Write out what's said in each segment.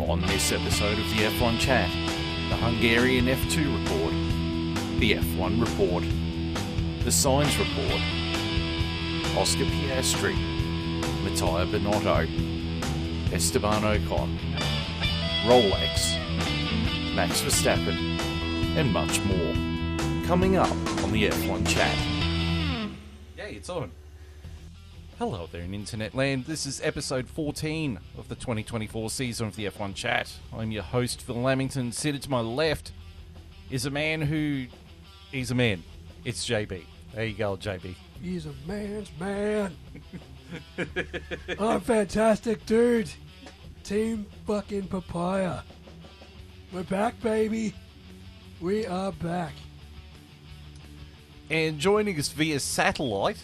On this episode of the F1 Chat, the Hungarian F2 report, the F1 report, the Signs report, Oscar Piastri, Mattia Binotto, Esteban Ocon, Rolex, Max Verstappen, and much more. Coming up on the F1 Chat. Yay, it's on. Hello there in Internetland. This is episode 14 of the 2024 season of the F1 Chat. I'm your host, Phil Lamington. Seated to my left is a man who... He's a man. It's JB. There you go, JB. He's a man's man. I'm fantastic, dude. Team fucking papaya. We're back, baby. We are back. And joining us via satellite,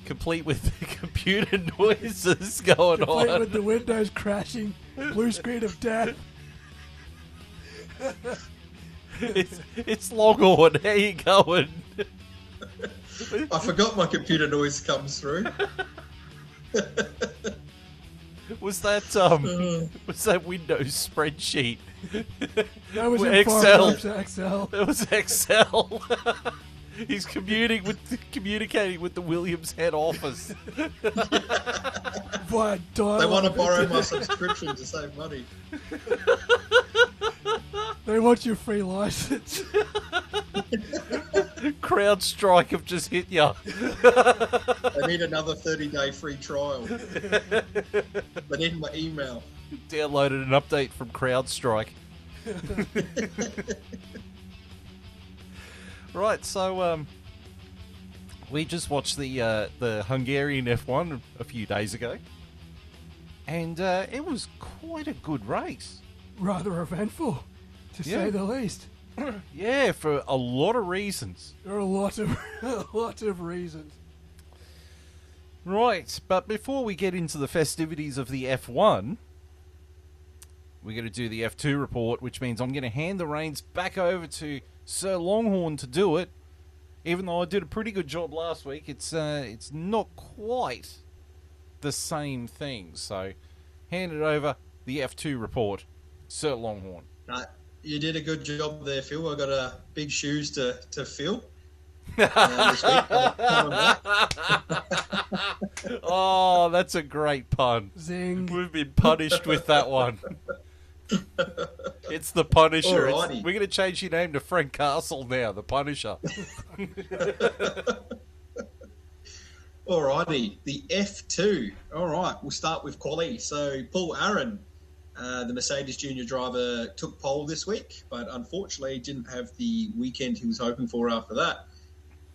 complete with computer noises going Complete on. with the windows crashing, blue screen of death. It's Longhorn. How you going? I forgot my computer noise comes through. Was that Windows spreadsheet? That was in Excel. Excel. It was Excel. He's communicating with the Williams head office. Via They dial-up. want to borrow my subscription to save money. They want your free license. CrowdStrike have just hit you. They need another 30-day free trial. They need my email. Downloaded an update from CrowdStrike. Right, so we just watched the Hungarian F1 a few days ago, and it was quite a good race. Rather eventful, to say the least. Yeah, for a lot of reasons. There are a lot of reasons. Right, but before we get into the festivities of the F1, we're going to do the F2 report, which means I'm going to hand the reins back over to Sir Longhorn to do it. Even though I did a pretty good job last week, it's not quite the same thing. So, hand it over, the F2 report, Sir Longhorn. You did a good job there, Phil. I got big shoes to fill. This week. Oh, that's a great pun. Zing. We've been punished with that one. It's the Punisher. Alrighty. We're going to change your name to Frank Castle now, the Punisher. Alrighty, the F2. Alright, we'll start with quali. So, Paul Aaron, the Mercedes junior driver, took pole this week, but unfortunately didn't have the weekend he was hoping for after that.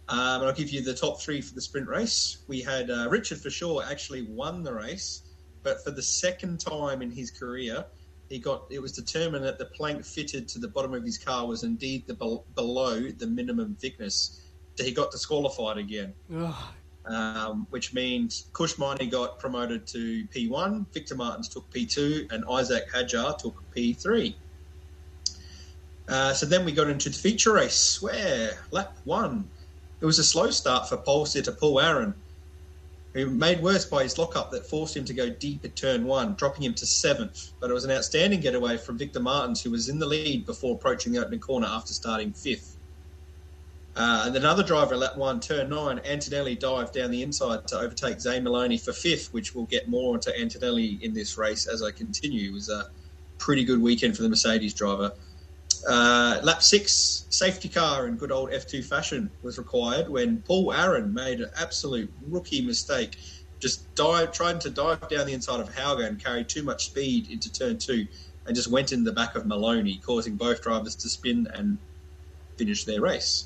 And I'll give you the top three for the sprint race. We had Richard for sure actually won the race, but for the second time in his career, it was determined that the plank fitted to the bottom of his car was indeed below the minimum thickness. So he got disqualified again. Which means Kushmani got promoted to P1, Victor Martins took P2, and Isaac Hadjar took P3. So then we got into the feature race, where lap 1, it was a slow start for pole sitter Paul Aaron, who made worse by his lockup that forced him to go deep at turn 1, dropping him to 7th. But it was an outstanding getaway from Victor Martins, who was in the lead before approaching the opening corner after starting 5th. And another driver at lap 1, turn 9, Antonelli dived down the inside to overtake Zane Maloney for 5th, which we'll get more into Antonelli in this race as I continue. It was a pretty good weekend for the Mercedes driver. Lap 6, safety car in good old F2 fashion was required when Paul Aaron made an absolute rookie mistake. Just trying to dive down the inside of Hauger and carried too much speed into turn 2 and just went in the back of Maloney, causing both drivers to spin and finish their race.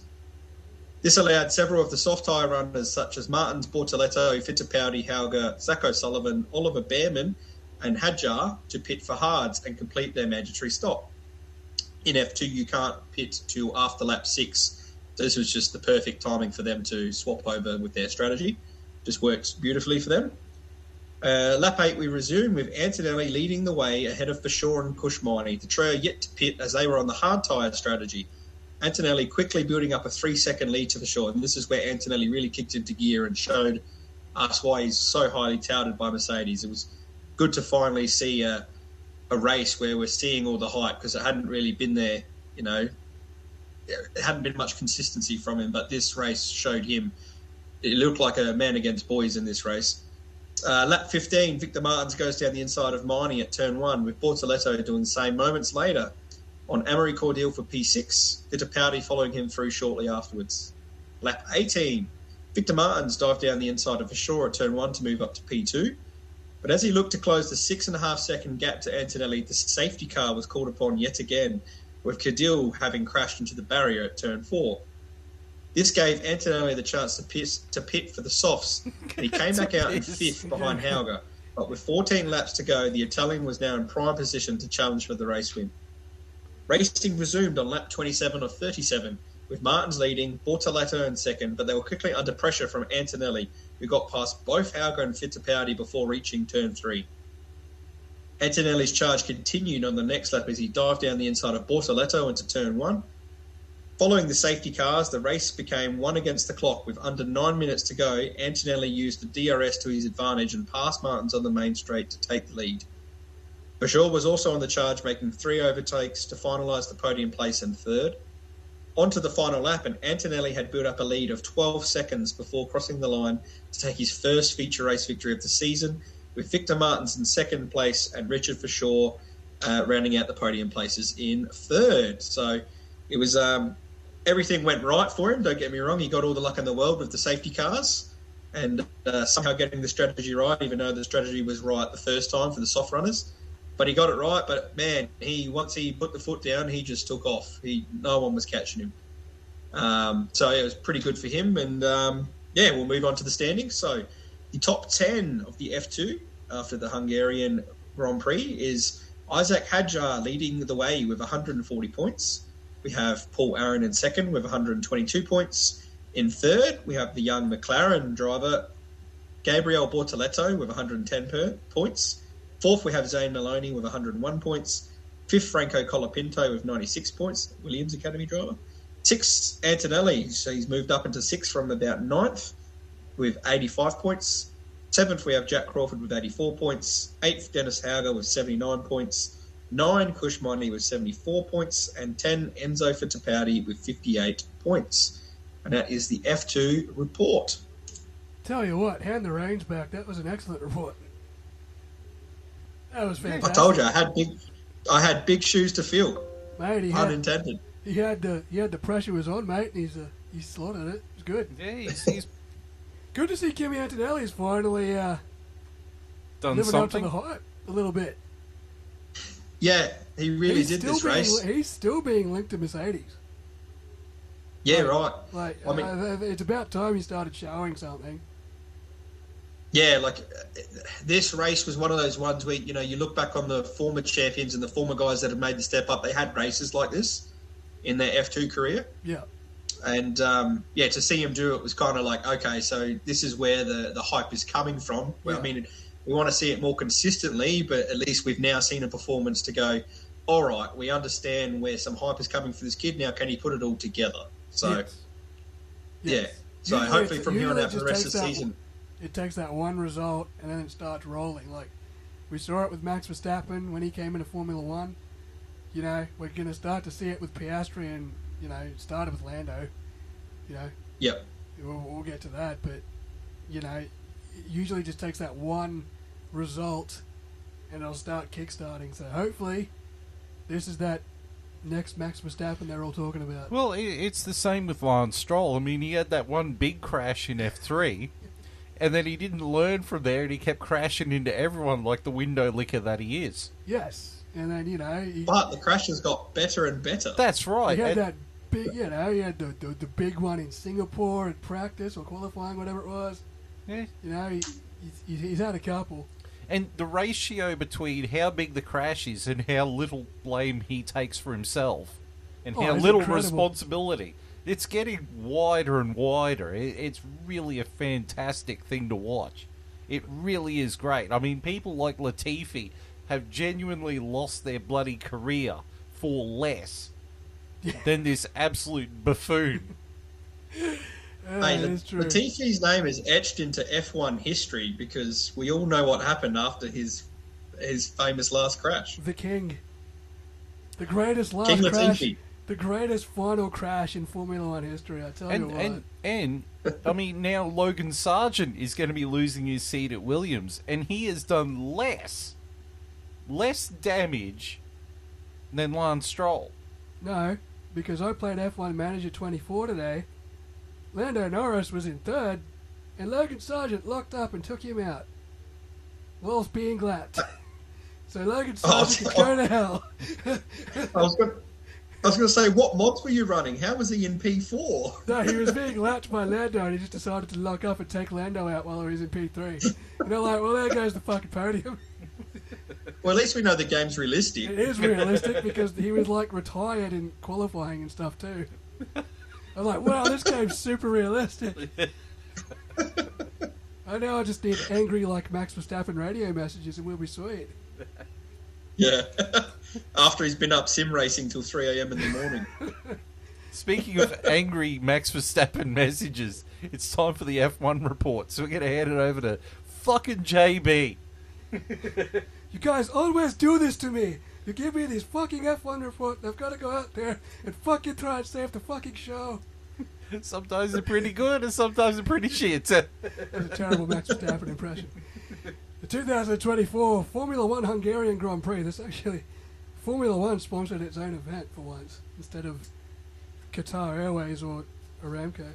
This allowed several of the soft tyre runners such as Martins, Bortoletto, Fittipaldi, Hauger, Zach O'Sullivan, Oliver Behrman and Hadjar to pit for hards and complete their mandatory stop. In F2, you can't pit till after lap 6. So this was just the perfect timing for them to swap over with their strategy. Just works beautifully for them. Lap 8, we resume with Antonelli leading the way ahead of Bashaw and Kushmani. The trio yet to pit as they were on the hard tyre strategy. Antonelli quickly building up a 3-second lead to Bashaw, and this is where Antonelli really kicked into gear and showed us why he's so highly touted by Mercedes. It was good to finally see a race where we're seeing all the hype, because it hadn't really been there, you know. It hadn't been much consistency from him, but this race showed him. It looked like a man against boys in this race. Lap 15, Victor Martins goes down the inside of Miney at turn 1, with Bortoletto doing the same moments later on Amory Cordial for P6, Fittipaldi following him through shortly afterwards. Lap 18, Victor Martins dived down the inside of Shaw at turn 1 to move up to P2, but as he looked to close the 6.5 second gap to Antonelli, the safety car was called upon yet again, with Cadil having crashed into the barrier at turn 4. This gave Antonelli the chance to pit for the softs, and he came back out in 5th behind Hauger. But with 14 laps to go, the Italian was now in prime position to challenge for the race win. Racing resumed on lap 27 of 37, with Martins leading, Bortoletto in second, but they were quickly under pressure from Antonelli, who got past both Hauger and Fittipaldi before reaching turn 3. Antonelli's charge continued on the next lap as he dived down the inside of Bortoletto into turn 1. Following the safety cars, the race became one against the clock. With under 9 minutes to go, Antonelli used the DRS to his advantage and passed Martins on the main straight to take the lead. Bajor was also on the charge, making 3 overtakes to finalise the podium place in 3rd. On to the final lap, and Antonelli had built up a lead of 12 seconds before crossing the line to take his first feature race victory of the season, with Victor Martins in 2nd place and Richard Forshaw rounding out the podium places in 3rd. So it was... everything went right for him, don't get me wrong. He got all the luck in the world with the safety cars and somehow getting the strategy right, even though the strategy was right the first time for the soft runners. But he got it right, but man, once he put the foot down, he just took off. No one was catching him. So it was pretty good for him. And we'll move on to the standings. So the top 10 of the F2 after the Hungarian Grand Prix is Isaac Hadjar leading the way with 140 points. We have Paul Aaron in 2nd with 122 points. In 3rd, we have the young McLaren driver, Gabriel Bortoletto, with 110 points. 4th, we have Zane Maloney with 101 points. 5th, Franco Colapinto with 96 points, Williams Academy driver. 6th, Antonelli, so he's moved up into 6th from about 9th with 85 points. 7th, we have Jack Crawford with 84 points. 8th, Dennis Hauger with 79 points. 9, Kush Mondi with 74 points, and 10, Enzo Fittipaldi with 58 points. And that is the F2 report. Tell you what, hand the reins back. That was an excellent report. That was fantastic. I told you, I had big shoes to fill. Mate, unintended. He had the pressure was on, mate, and he slaughtered it. It was good. Yeah, he's good to see Kimi Antonelli's finally done living something. up to the hype a little bit. Yeah, he really did this race. He's still being linked to Mercedes. Yeah, right. I mean, it's about time he started showing something. Yeah, this race was one of those ones where, you look back on the former champions and the former guys that have made the step up. They had races like this in their F2 career. Yeah. And, to see him do it was kind of like, okay, so this is where the hype is coming from. Well, Yeah. I mean, we want to see it more consistently, but at least we've now seen a performance to go, all right, we understand where some hype is coming for this kid. Now, can he put it all together? So, Yes. So Usually hopefully from here on out for the rest of the season. It takes that one result and then it starts rolling. Like, we saw it with Max Verstappen when he came into Formula One. We're going to start to see it with Piastri and, it started with Lando. Yep. We'll get to that, but, it usually just takes that one result and it'll start kickstarting. So hopefully this is that next Max Verstappen they're all talking about. Well, it's the same with Lance Stroll. I mean, he had that one big crash in F3, and then he didn't learn from there, and he kept crashing into everyone like the window licker that he is. Yes, and then, But the crashes got better and better. That's right. He had that big, he had the big one in Singapore in practice or qualifying, whatever it was. Yeah. He's had a couple. And the ratio between how big the crash is and how little blame he takes for himself and how little responsibility, it's getting wider and wider. It's really a fantastic thing to watch. It really is great. I mean, people like Latifi have genuinely lost their bloody career for less than this absolute buffoon. Latifi's name is etched into F1 history because we all know what happened after his his famous last crash. The king. The greatest last King crash. Latifi. The greatest final crash in Formula One history, I tell you what. And I mean, now Logan Sargent is going to be losing his seat at Williams, and he has done less damage than Lance Stroll. No, because I played F1 Manager 24 today. Lando Norris was in third, and Logan Sargent locked up and took him out whilst being lapped. So Logan Sargent can go to hell. I was going to say, what mods were you running? How was he in P4? No, he was being lapped by Lando, and he just decided to lock up and take Lando out while he was in P3. And they're like, well, there goes the fucking podium. Well, at least we know the game's realistic. It is realistic because he was like retired in qualifying and stuff too. I'm like, wow, this game's super realistic. I know I just need angry like Max Verstappen radio messages and we'll be sweet. Yeah. After he's been up sim racing till 3 a.m. in the morning. Speaking of angry Max Verstappen messages, it's time for the F1 report. So we're going to hand it over to fucking JB. You guys always do this to me. You give me this fucking F1 report and I've got to go out there and fucking try and save the fucking show. Sometimes they're pretty good and sometimes they're pretty shit. That's a terrible Max Verstappen impression. The 2024 Formula One Hungarian Grand Prix. This actually, Formula One sponsored its own event for once instead of Qatar Airways or Aramco.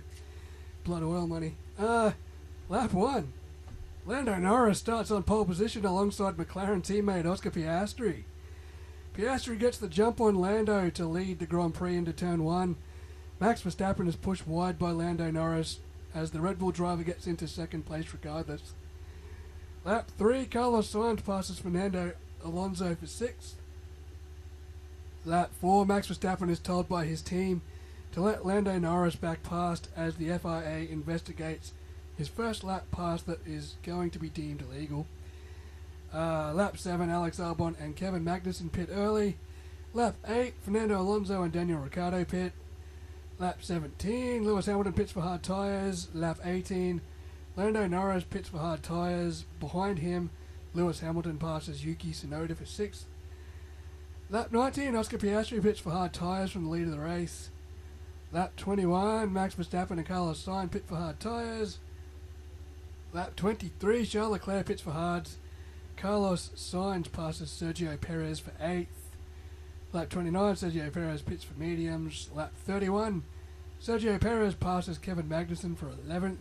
Blood oil money. Lap 1. Lando Norris starts on pole position alongside McLaren teammate Oscar Piastri. Piastri gets the jump on Lando to lead the Grand Prix into turn 1. Max Verstappen is pushed wide by Lando Norris as the Red Bull driver gets into second place regardless. Lap 3, Carlos Sainz passes Fernando Alonso for 6th. Lap 4, Max Verstappen is told by his team to let Lando Norris back past as the FIA investigates his first lap pass that is going to be deemed illegal. Lap 7, Alex Albon and Kevin Magnussen pit early. Lap 8, Fernando Alonso and Daniel Ricciardo pit. Lap 17, Lewis Hamilton pits for hard tyres. Lap 18, Lando Norris pits for hard tyres. Behind him, Lewis Hamilton passes Yuki Tsunoda for 6th. Lap 19, Oscar Piastri pits for hard tyres from the lead of the race. Lap 21, Max Verstappen and Carlos Sainz pit for hard tyres. Lap 23, Charles Leclerc pits for hards. Carlos Sainz passes Sergio Perez for 8th. Lap 29, Sergio Perez pits for mediums. Lap 31, Sergio Perez passes Kevin Magnussen for 11th.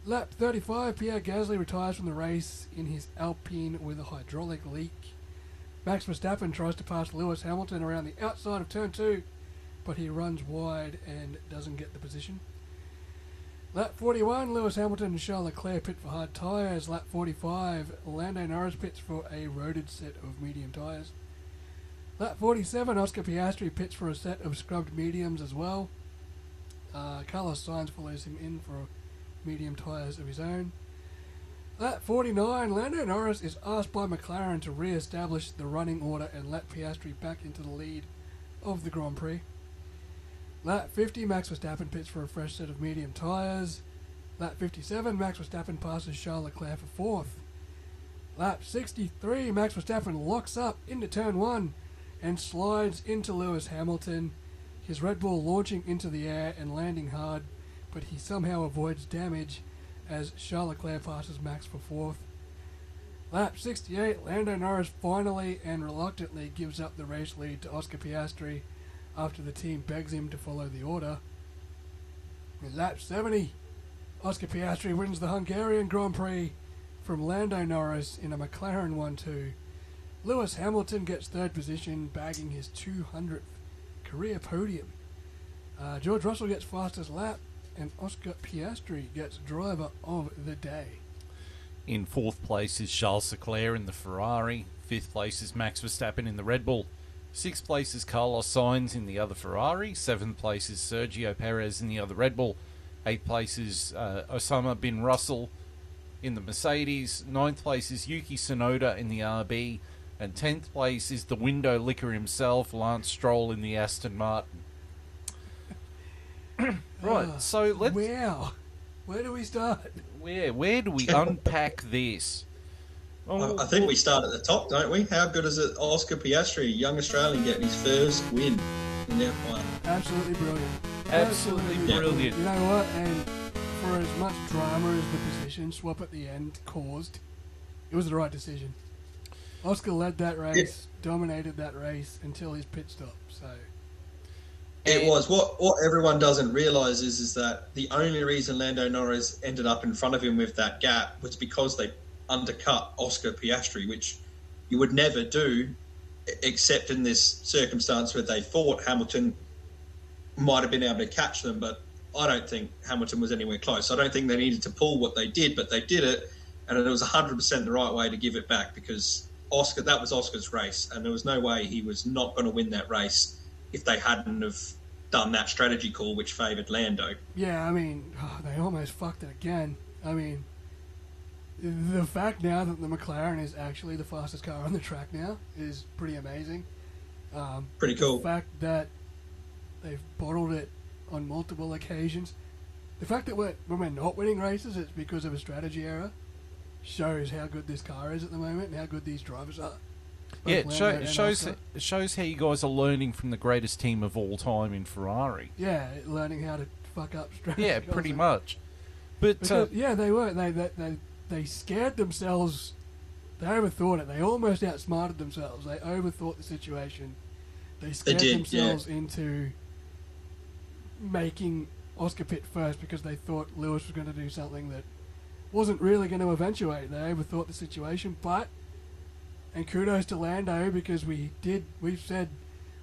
Lap 35, Pierre Gasly retires from the race in his Alpine with a hydraulic leak. Max Verstappen tries to pass Lewis Hamilton around the outside of turn 2, but he runs wide and doesn't get the position. Lap 41, Lewis Hamilton and Charles Leclerc pit for hard tyres. Lap 45, Lando Norris pits for a roaded set of medium tyres. Lap 47, Oscar Piastri pits for a set of scrubbed mediums as well. Carlos Sainz follows him in for medium tyres of his own. Lap 49, Lando Norris is asked by McLaren to re-establish the running order and let Piastri back into the lead of the Grand Prix. Lap 50, Max Verstappen pits for a fresh set of medium tyres. Lap 57, Max Verstappen passes Charles Leclerc for 4th. Lap 63, Max Verstappen locks up into turn 1 and slides into Lewis Hamilton, his Red Bull launching into the air and landing hard, but he somehow avoids damage as Charles Leclerc passes Max for 4th. Lap 68, Lando Norris finally and reluctantly gives up the race lead to Oscar Piastri after the team begs him to follow the order. In lap 70, Oscar Piastri wins the Hungarian Grand Prix from Lando Norris in a McLaren 1-2. Lewis Hamilton gets 3rd position, bagging his 200th career podium. George Russell gets fastest lap, and Oscar Piastri gets driver of the day. In 4th place is Charles Leclerc in the Ferrari. 5th place is Max Verstappen in the Red Bull. 6th place is Carlos Sainz in the other Ferrari. 7th place is Sergio Perez in the other Red Bull. 8th place is Osama bin Russell in the Mercedes. 9th place is Yuki Tsunoda in the RB. And 10th place is the window licker himself, Lance Stroll in the Aston Martin. Right, so let's... Wow. Where do we start? Where do we unpack this? I think we start at the top, don't we? How good is it, Oscar Piastri, a young Australian, getting his first win in F1? Absolutely brilliant. Absolutely brilliant. You know what? And for as much drama as the position swap at the end caused, it was the right decision. Oscar led that race, dominated that race until his pit stop. So it was what everyone doesn't realise is that the only reason Lando Norris ended up in front of him with that gap was because they undercut Oscar Piastri, which you would never do except in this circumstance where they thought Hamilton might have been able to catch them, but I don't think Hamilton was anywhere close. I don't think they needed to pull what they did, but they did it, and it was 100% the right way to give it back because that was Oscar's race, and there was no way he was not going to win that race if they hadn't have done that strategy call which favoured Lando. Yeah, I mean, they almost fucked it again. I mean, the fact now that the McLaren is actually the fastest car on the track now is pretty amazing. Pretty cool. The fact that they've bottled it on multiple occasions. The fact that when we're not winning races, it's because of a strategy error, shows how good this car is at the moment and how good these drivers are. Yeah, it shows how you guys are learning from the greatest team of all time in Ferrari. Yeah, learning how to fuck up strategy. Yeah, pretty much. But because, they were. They scared themselves. They overthought it. They almost outsmarted themselves. They overthought the situation. They scared themselves into making Oscar pit first because they thought Lewis was going to do something that wasn't really going to eventuate. They overthought the situation, and kudos to Lando because we've said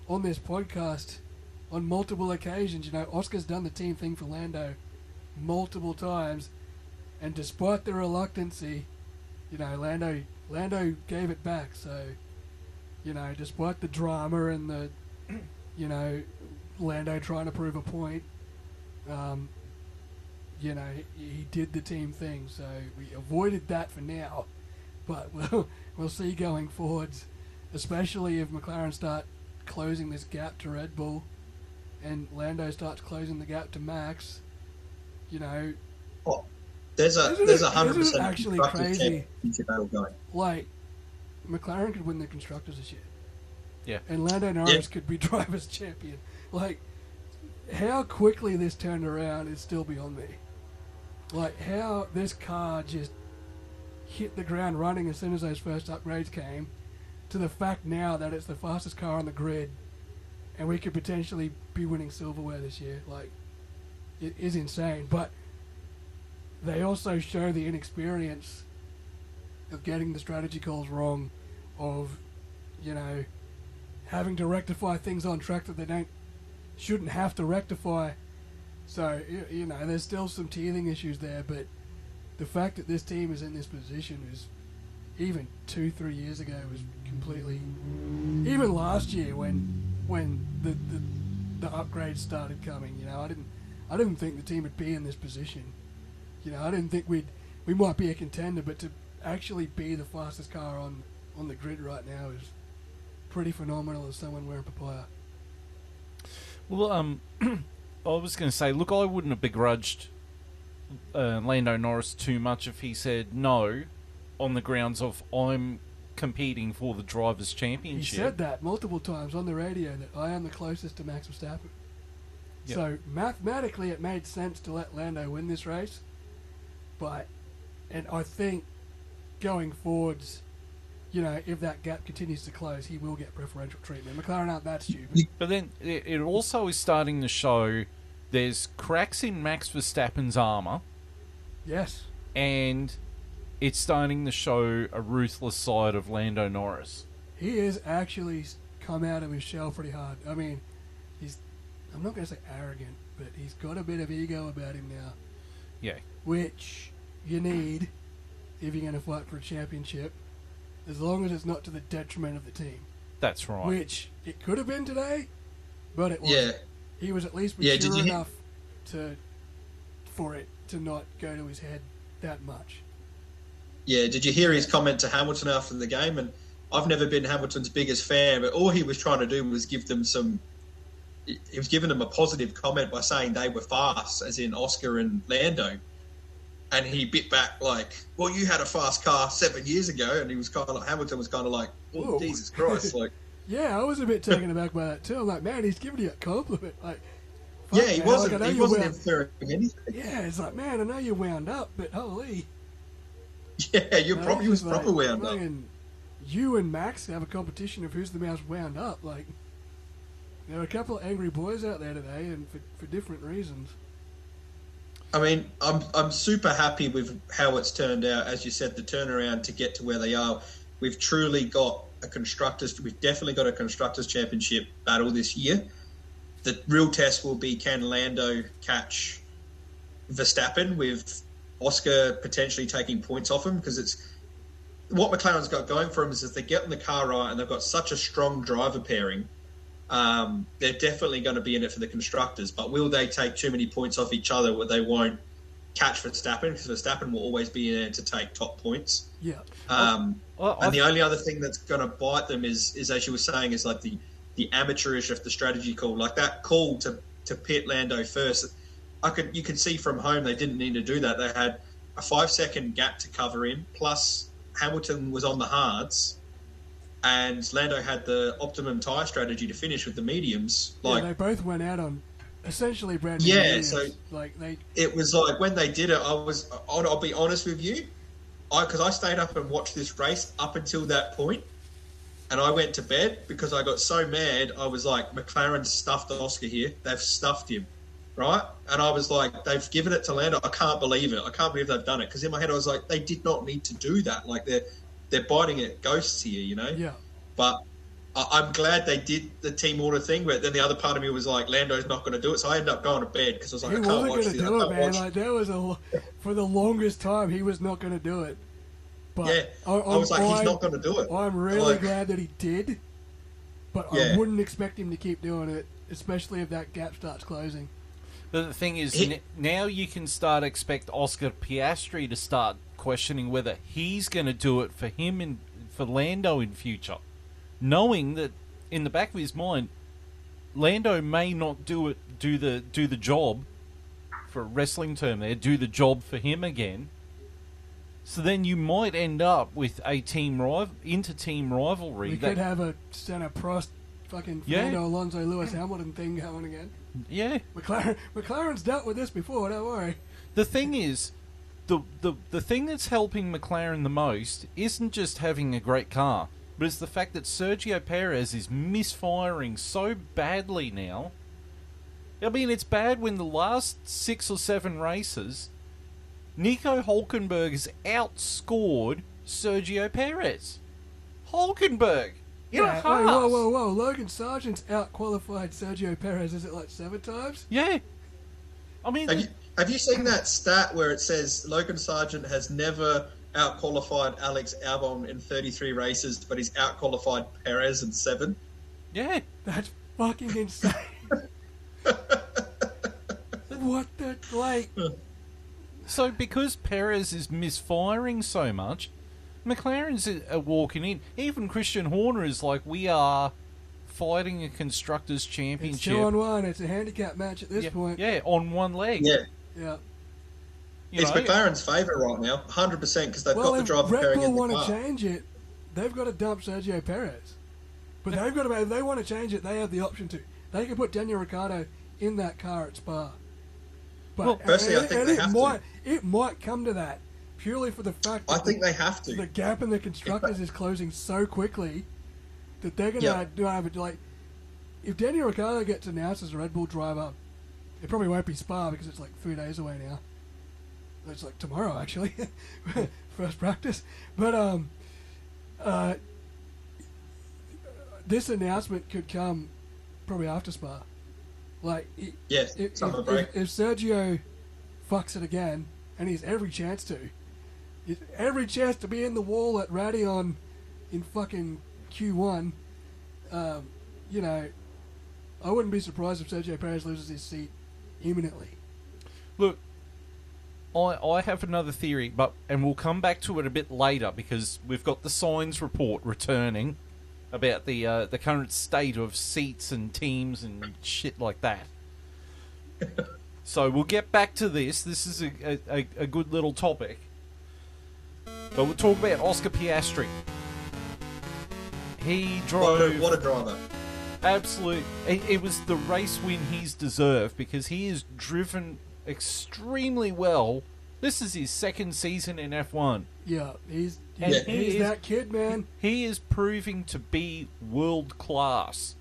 on this podcast on multiple occasions, Oscar's done the team thing for Lando multiple times, and despite the reluctancy, Lando gave it back. So, despite the drama and the, Lando trying to prove a point, he did the team thing. So we avoided that for now, but we'll see going forwards, especially if McLaren start closing this gap to Red Bull, and Lando starts closing the gap to Max. There's a 100% actually crazy. Going. Like, McLaren could win the constructors this year. Yeah. And Lando Norris could be drivers' champion. Like, how quickly this turned around is still beyond me. Like, how this car just hit the ground running as soon as those first upgrades came, to the fact now that it's the fastest car on the grid, and we could potentially be winning silverware this year. Like, it is insane. But they also show the inexperience of getting the strategy calls wrong, of, having to rectify things on track that they shouldn't have to rectify. So, there's still some teething issues there, but the fact that this team is in this position is, even 2-3 years ago, was completely... Even last year when the upgrades started coming, I didn't think the team would be in this position. I didn't think we might be a contender, but to actually be the fastest car on the grid right now is pretty phenomenal as someone wearing papaya. Well, I was going to say, look, I wouldn't have begrudged Lando Norris too much if he said no on the grounds of I'm competing for the Drivers' Championship. He said that multiple times on the radio, that I am the closest to Max Verstappen. Yep. So mathematically it made sense to let Lando win this race. And I think going forwards, if that gap continues to close, he will get preferential treatment. McLaren aren't that stupid. But then it also is starting to show there's cracks in Max Verstappen's armour. Yes. And it's starting to show a ruthless side of Lando Norris. He has actually come out of his shell pretty hard. I mean, I'm not going to say arrogant, but he's got a bit of ego about him now. Yeah. Which you need if you're going to fight for a championship, as long as it's not to the detriment of the team. That's right. Which it could have been today, but it wasn't. Yeah. He was at least mature enough for it to not go to his head that much. Yeah, did you hear his comment to Hamilton after the game? And I've never been Hamilton's biggest fan, but all he was trying to do was give them he was giving them a positive comment by saying they were fast, as in Oscar and Lando. And he bit back like, well, you had a fast car 7 years ago. And he was kind of like, Hamilton was kind of like, oh, Whoa. Jesus Christ. Like, yeah, I was a bit taken aback by that too. I'm like, man, he's giving you a compliment. Like, yeah, he man, wasn't, like, I know he you're wasn't wound- inferring anything. Yeah, it's like, man, I know you're wound up, but holy. Yeah, he was just proper wound up. fucking- You and Max have a competition of who's the most wound up. Like, there are a couple of angry boys out there today, and for different reasons. I mean, I'm super happy with how it's turned out. As you said, the turnaround to get to where they are. We've truly got we've definitely got a constructors championship battle this year. The real test will be, can Lando catch Verstappen with Oscar potentially taking points off him? Because it's what McLaren's got going for him is they're getting the car right and they've got such a strong driver pairing. They're definitely going to be in it for the constructors, but will they take too many points off each other where they won't catch Verstappen? Because Verstappen will always be in there to take top points. Yeah. And the only other thing that's going to bite them is as you were saying, is like the amateurish of the strategy call, like that call to pit Lando first. You could see from home they didn't need to do that. They had a 5-second gap to cover in, plus Hamilton was on the hards. And Lando had the optimum tyre strategy to finish with the mediums. Like, yeah, they both went out on essentially brand new yeah, mediums. so like it was like when they did it, I'll be honest with you, because I stayed up and watched this race up until that point, and I went to bed because I got so mad. I was like, McLaren stuffed Oscar here. They've stuffed him, right? And I was like, they've given it to Lando. I can't believe it. I can't believe they've done it. Because in my head, I was like, they did not need to do that. Like they're biting at ghosts here, you know? Yeah. But I'm glad they did the team order thing, but then the other part of me was like, Lando's not going to do it. So I ended up going to bed because I was like, He I can't wasn't watch going to this. do it, man. Like, there was for the longest time, he was not going to do it. But yeah, I was like, he's not going to do it. I'm really glad that he did, but Yeah. I wouldn't expect him to keep doing it, especially if that gap starts closing. But the thing is, now you can start expect Oscar Piastri to start questioning whether he's going to do it for him and for Lando in future, knowing that in the back of his mind, Lando may not do the job, for a wrestling term there, do the job for him again. So then you might end up with a inter-team rivalry. We could have a Senna Prost, fucking Fernando Alonso, Lewis Hamilton thing going again. Yeah. McLaren's dealt with this before, don't worry. The thing is, the thing that's helping McLaren the most isn't just having a great car, but it's the fact that Sergio Perez is misfiring so badly now. I mean, it's bad when the last 6 or 7 races, Nico Hülkenberg has outscored Sergio Perez. Hülkenberg! In a half! Whoa. Logan Sargent's out-qualified Sergio Perez, is it like 7 times? Yeah. I mean... Have you seen that stat where it says Logan Sargent has never out-qualified Alex Albon in 33 races, but he's out-qualified Perez in 7? Yeah. That's fucking insane. What the... Like... So because Perez is misfiring so much, McLaren's walking in. Even Christian Horner is like, we are fighting a Constructors' Championship. It's 2-on-1. It's a handicap match at this point. Yeah, on one leg. Yeah. Yeah. It's McLaren's favourite right now, 100%, because they've got the driver Red pairing Bull in the want car. to change it, they've got to dump Sergio Perez. But they've got to, if they want to change it, they have the option to. They can put Daniel Ricciardo in that car at Spa. But Well, personally, I think they have to. It might come to that, purely for the fact that I think they have to. the gap in the constructors is closing so quickly that they're going to do it. Like, if Daniel Ricciardo gets announced as a Red Bull driver, it probably won't be Spa because it's like 3 days away now. It's like tomorrow, actually, first practice. But this announcement could come probably after Spa. Like, if Sergio fucks it again, and he's every chance to be in the wall at Radion in fucking Q1, you know, I wouldn't be surprised if Sergio Perez loses his seat imminently. Look, I have another theory, and we'll come back to it a bit later because we've got the signs report returning about the current state of seats and teams and shit like that. So we'll get back to this. This is a good little topic. But we'll talk about Oscar Piastri. He drove... What a driver. Absolute. It was the race win he's deserved because he has driven extremely well. This is his second season in F1. Yeah, he's is, that kid, man. He is proving to be world class.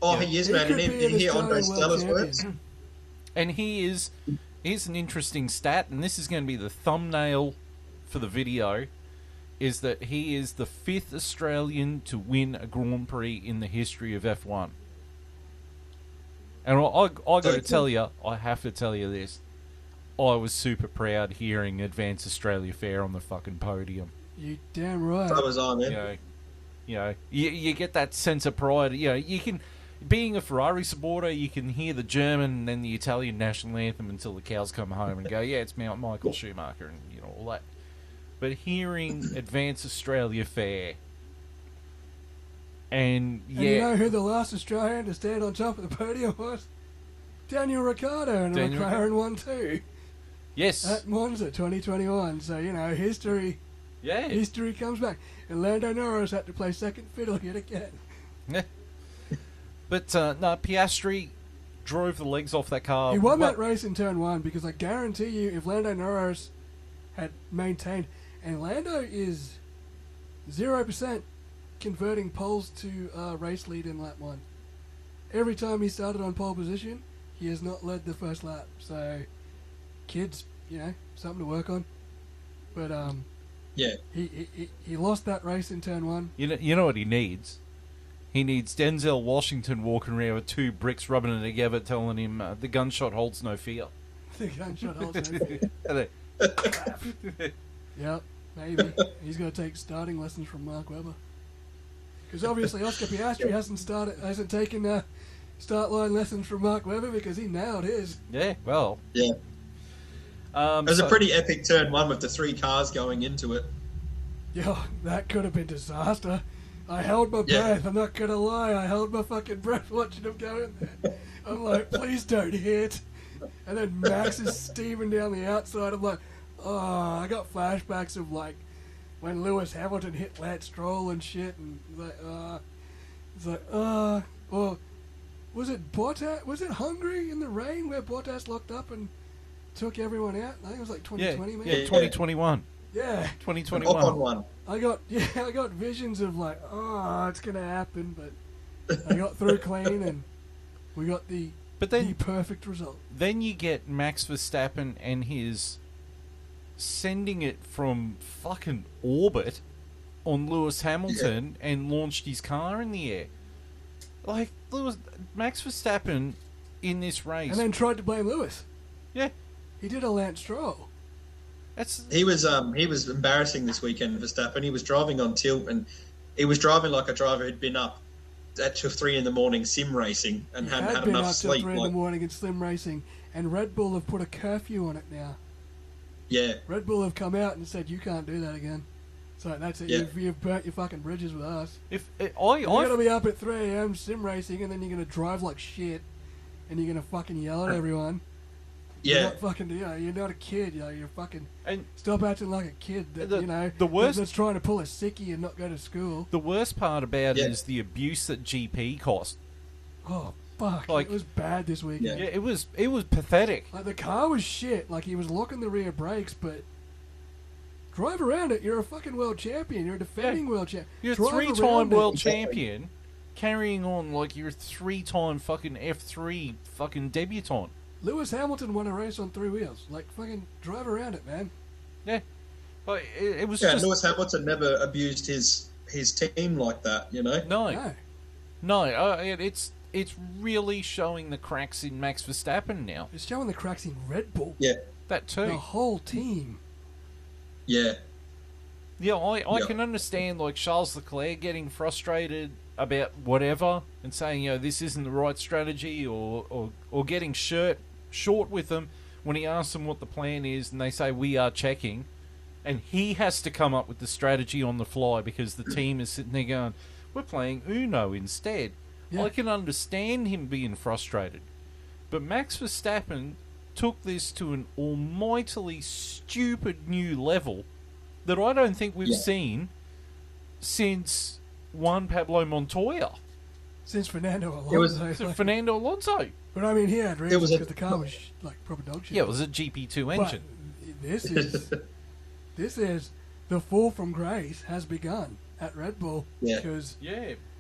Oh, he is, man. And did you hear Andre Stella's words? And here's an interesting stat, and this is going to be the thumbnail for the video, is that he is the 5th Australian to win a Grand Prix in the history of F1. And I got to tell you, I have to tell you this. I was super proud hearing Advance Australia Fair on the fucking podium. You damn right. That was on, man. You get that sense of pride. You can, being a Ferrari supporter, you can hear the German and then the Italian national anthem until the cows come home and go, yeah, it's Michael Schumacher and all that. But hearing Advance Australia Fair, and you know who the last Australian to stand on top of the podium was? Daniel Ricciardo and a McLaren 1-2. Yes. At Monza 2021. So, history. Yeah. History comes back. And Lando Norris had to play second fiddle yet again. Yeah. But, no, Piastri drove the legs off that car. He won that race in turn 1 because I guarantee you if Lando Norris had maintained... And Lando is 0% converting poles to race lead in lap 1. Every time he started on pole position, he has not led the first lap. So, kids, something to work on. But yeah, he lost that race in turn 1. You know what he needs? He needs Denzel Washington walking around with 2 bricks rubbing it together, telling him the gunshot holds no fear. The gunshot holds no fear. Yep, maybe he's going to take starting lessons from Mark Webber. Because obviously Oscar Piastri hasn't taken start line lessons from Mark Webber because he nailed his. Yeah, well. Yeah. It was a pretty epic turn 1 with the 3 cars going into it. Yeah, that could have been disaster. I held my breath, I'm not going to lie. I held my fucking breath watching him go in there. I'm like, please don't hit. And then Max is steaming down the outside. I'm like, oh, I got flashbacks of like when Lewis Hamilton hit Lance Stroll and shit, and well, was it Bottas? Was it Hungary in the rain where Bottas locked up and took everyone out? I think it was like 2020, maybe. Yeah, 2021. Yeah, 2021. On one. I got visions of like, oh, it's gonna happen, but I got through clean, and we got the perfect result. Then you get Max Verstappen and his sending it from fucking orbit on Lewis Hamilton and launched his car in the air. Like, Max Verstappen in this race. And then tried to blame Lewis. Yeah. He did a Lance Stroll. He was embarrassing this weekend, Verstappen. He was driving on tilt, and he was driving like a driver who'd been up at 3 in the morning sim racing and hadn't had enough sleep. 3 in the morning in sim racing, and Red Bull have put a curfew on it now. Yeah. Red Bull have come out and said you can't do that again. So that's it. Yeah. You've burnt your fucking bridges with us. You're going to be up at 3 a.m. sim racing, and then you're going to drive like shit, and you're going to fucking yell at everyone. Yeah. You're not fucking, you're not a kid. You're fucking. And stop acting like a kid. That, the worst that's trying to pull a sickie and not go to school. The worst part about it is the abuse that GP cost. Oh fuck! Like, it was bad this weekend. Yeah, it was pathetic. Like, the car was shit. Like, he was locking the rear brakes, but drive around it. You're a fucking world champion. You're a defending world champion. You're a 3-time world champion, carrying on like you're a 3-time fucking F3 fucking debutant. Lewis Hamilton won a race on 3 wheels. Like, fucking drive around it, man. Yeah. But it was just... Lewis Hamilton never abused his team like that, No. It's really showing the cracks in Max Verstappen now. It's showing the cracks in Red Bull. Yeah. That too. The whole team. Yeah. Yeah, I can understand, like, Charles Leclerc getting frustrated about whatever and saying, this isn't the right strategy, or getting short with them when he asks them what the plan is and they say, we are checking, and he has to come up with the strategy on the fly because the team is sitting there going, we're playing Uno instead. Yeah. I can understand him being frustrated. but Max Verstappen took this to an almightily stupid new level that I don't think we've seen since Juan Pablo Montoya. Since Fernando Alonso. Fernando Alonso. But I mean, he had reasons because the car was like proper dog shit. Yeah, it was a GP2 engine. But this is the fall from grace has begun at Red Bull because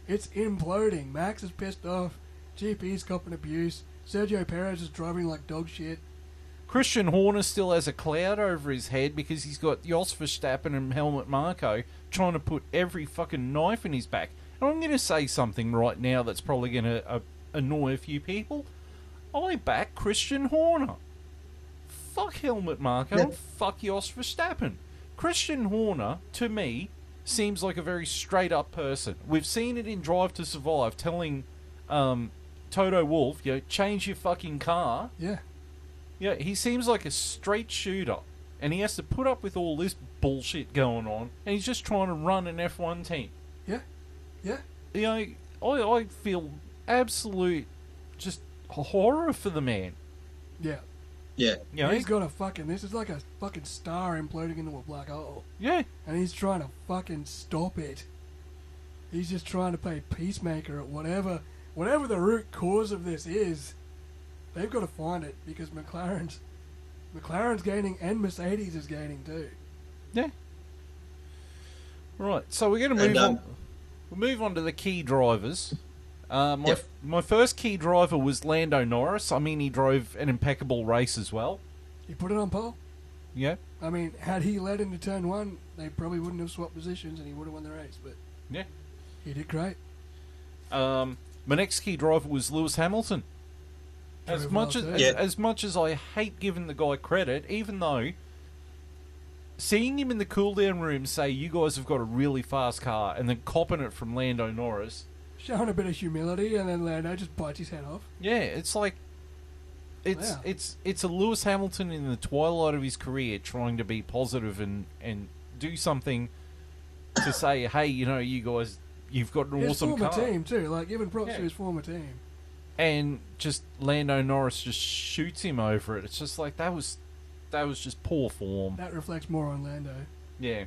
it's imploding. Max is pissed off. GP's copping abuse. Sergio Perez is driving like dog shit. Christian Horner still has a cloud over his head because he's got Jos Verstappen and Helmut Marko trying to put every fucking knife in his back. And I'm going to say something right now that's probably going to annoy a few people. I back Christian Horner. Fuck Helmut Marko and fuck Jos Verstappen. Christian Horner, to me, seems like a very straight-up person. We've seen it in Drive to Survive, telling Toto Wolff, change your fucking car. Yeah. Yeah, he seems like a straight shooter, and he has to put up with all this bullshit going on, and he's just trying to run an F1 team. Yeah. Yeah. I feel absolute just horror for the man. Yeah. Yeah. He's got a fucking... This is like a fucking star imploding into a black hole. Yeah. And he's trying to fucking stop it. He's just trying to play peacemaker at whatever the root cause of this is. They've got to find it because McLaren's gaining and Mercedes is gaining too. Yeah. Right. So we're going to move on. We'll move on to the key drivers. My first key driver was Lando Norris. I mean, he drove an impeccable race as well. He put it on pole. Yeah. I mean, had he led into turn one, they probably wouldn't have swapped positions and he would have won the race. But yeah, he did great. My next key driver was Lewis Hamilton. As much as I hate giving the guy credit, even though seeing him in the cool down room say, "You guys have got a really fast car," and then copping it from Lando Norris, showing a bit of humility, and then Lando just bites his head off. Yeah, it's like it's a Lewis Hamilton in the twilight of his career trying to be positive and do something to say, hey, you guys, you've got an awesome car. His former team too, like giving props to his former team. And just Lando Norris just shoots him over it. It's just like that was just poor form. That reflects more on Lando. Yeah.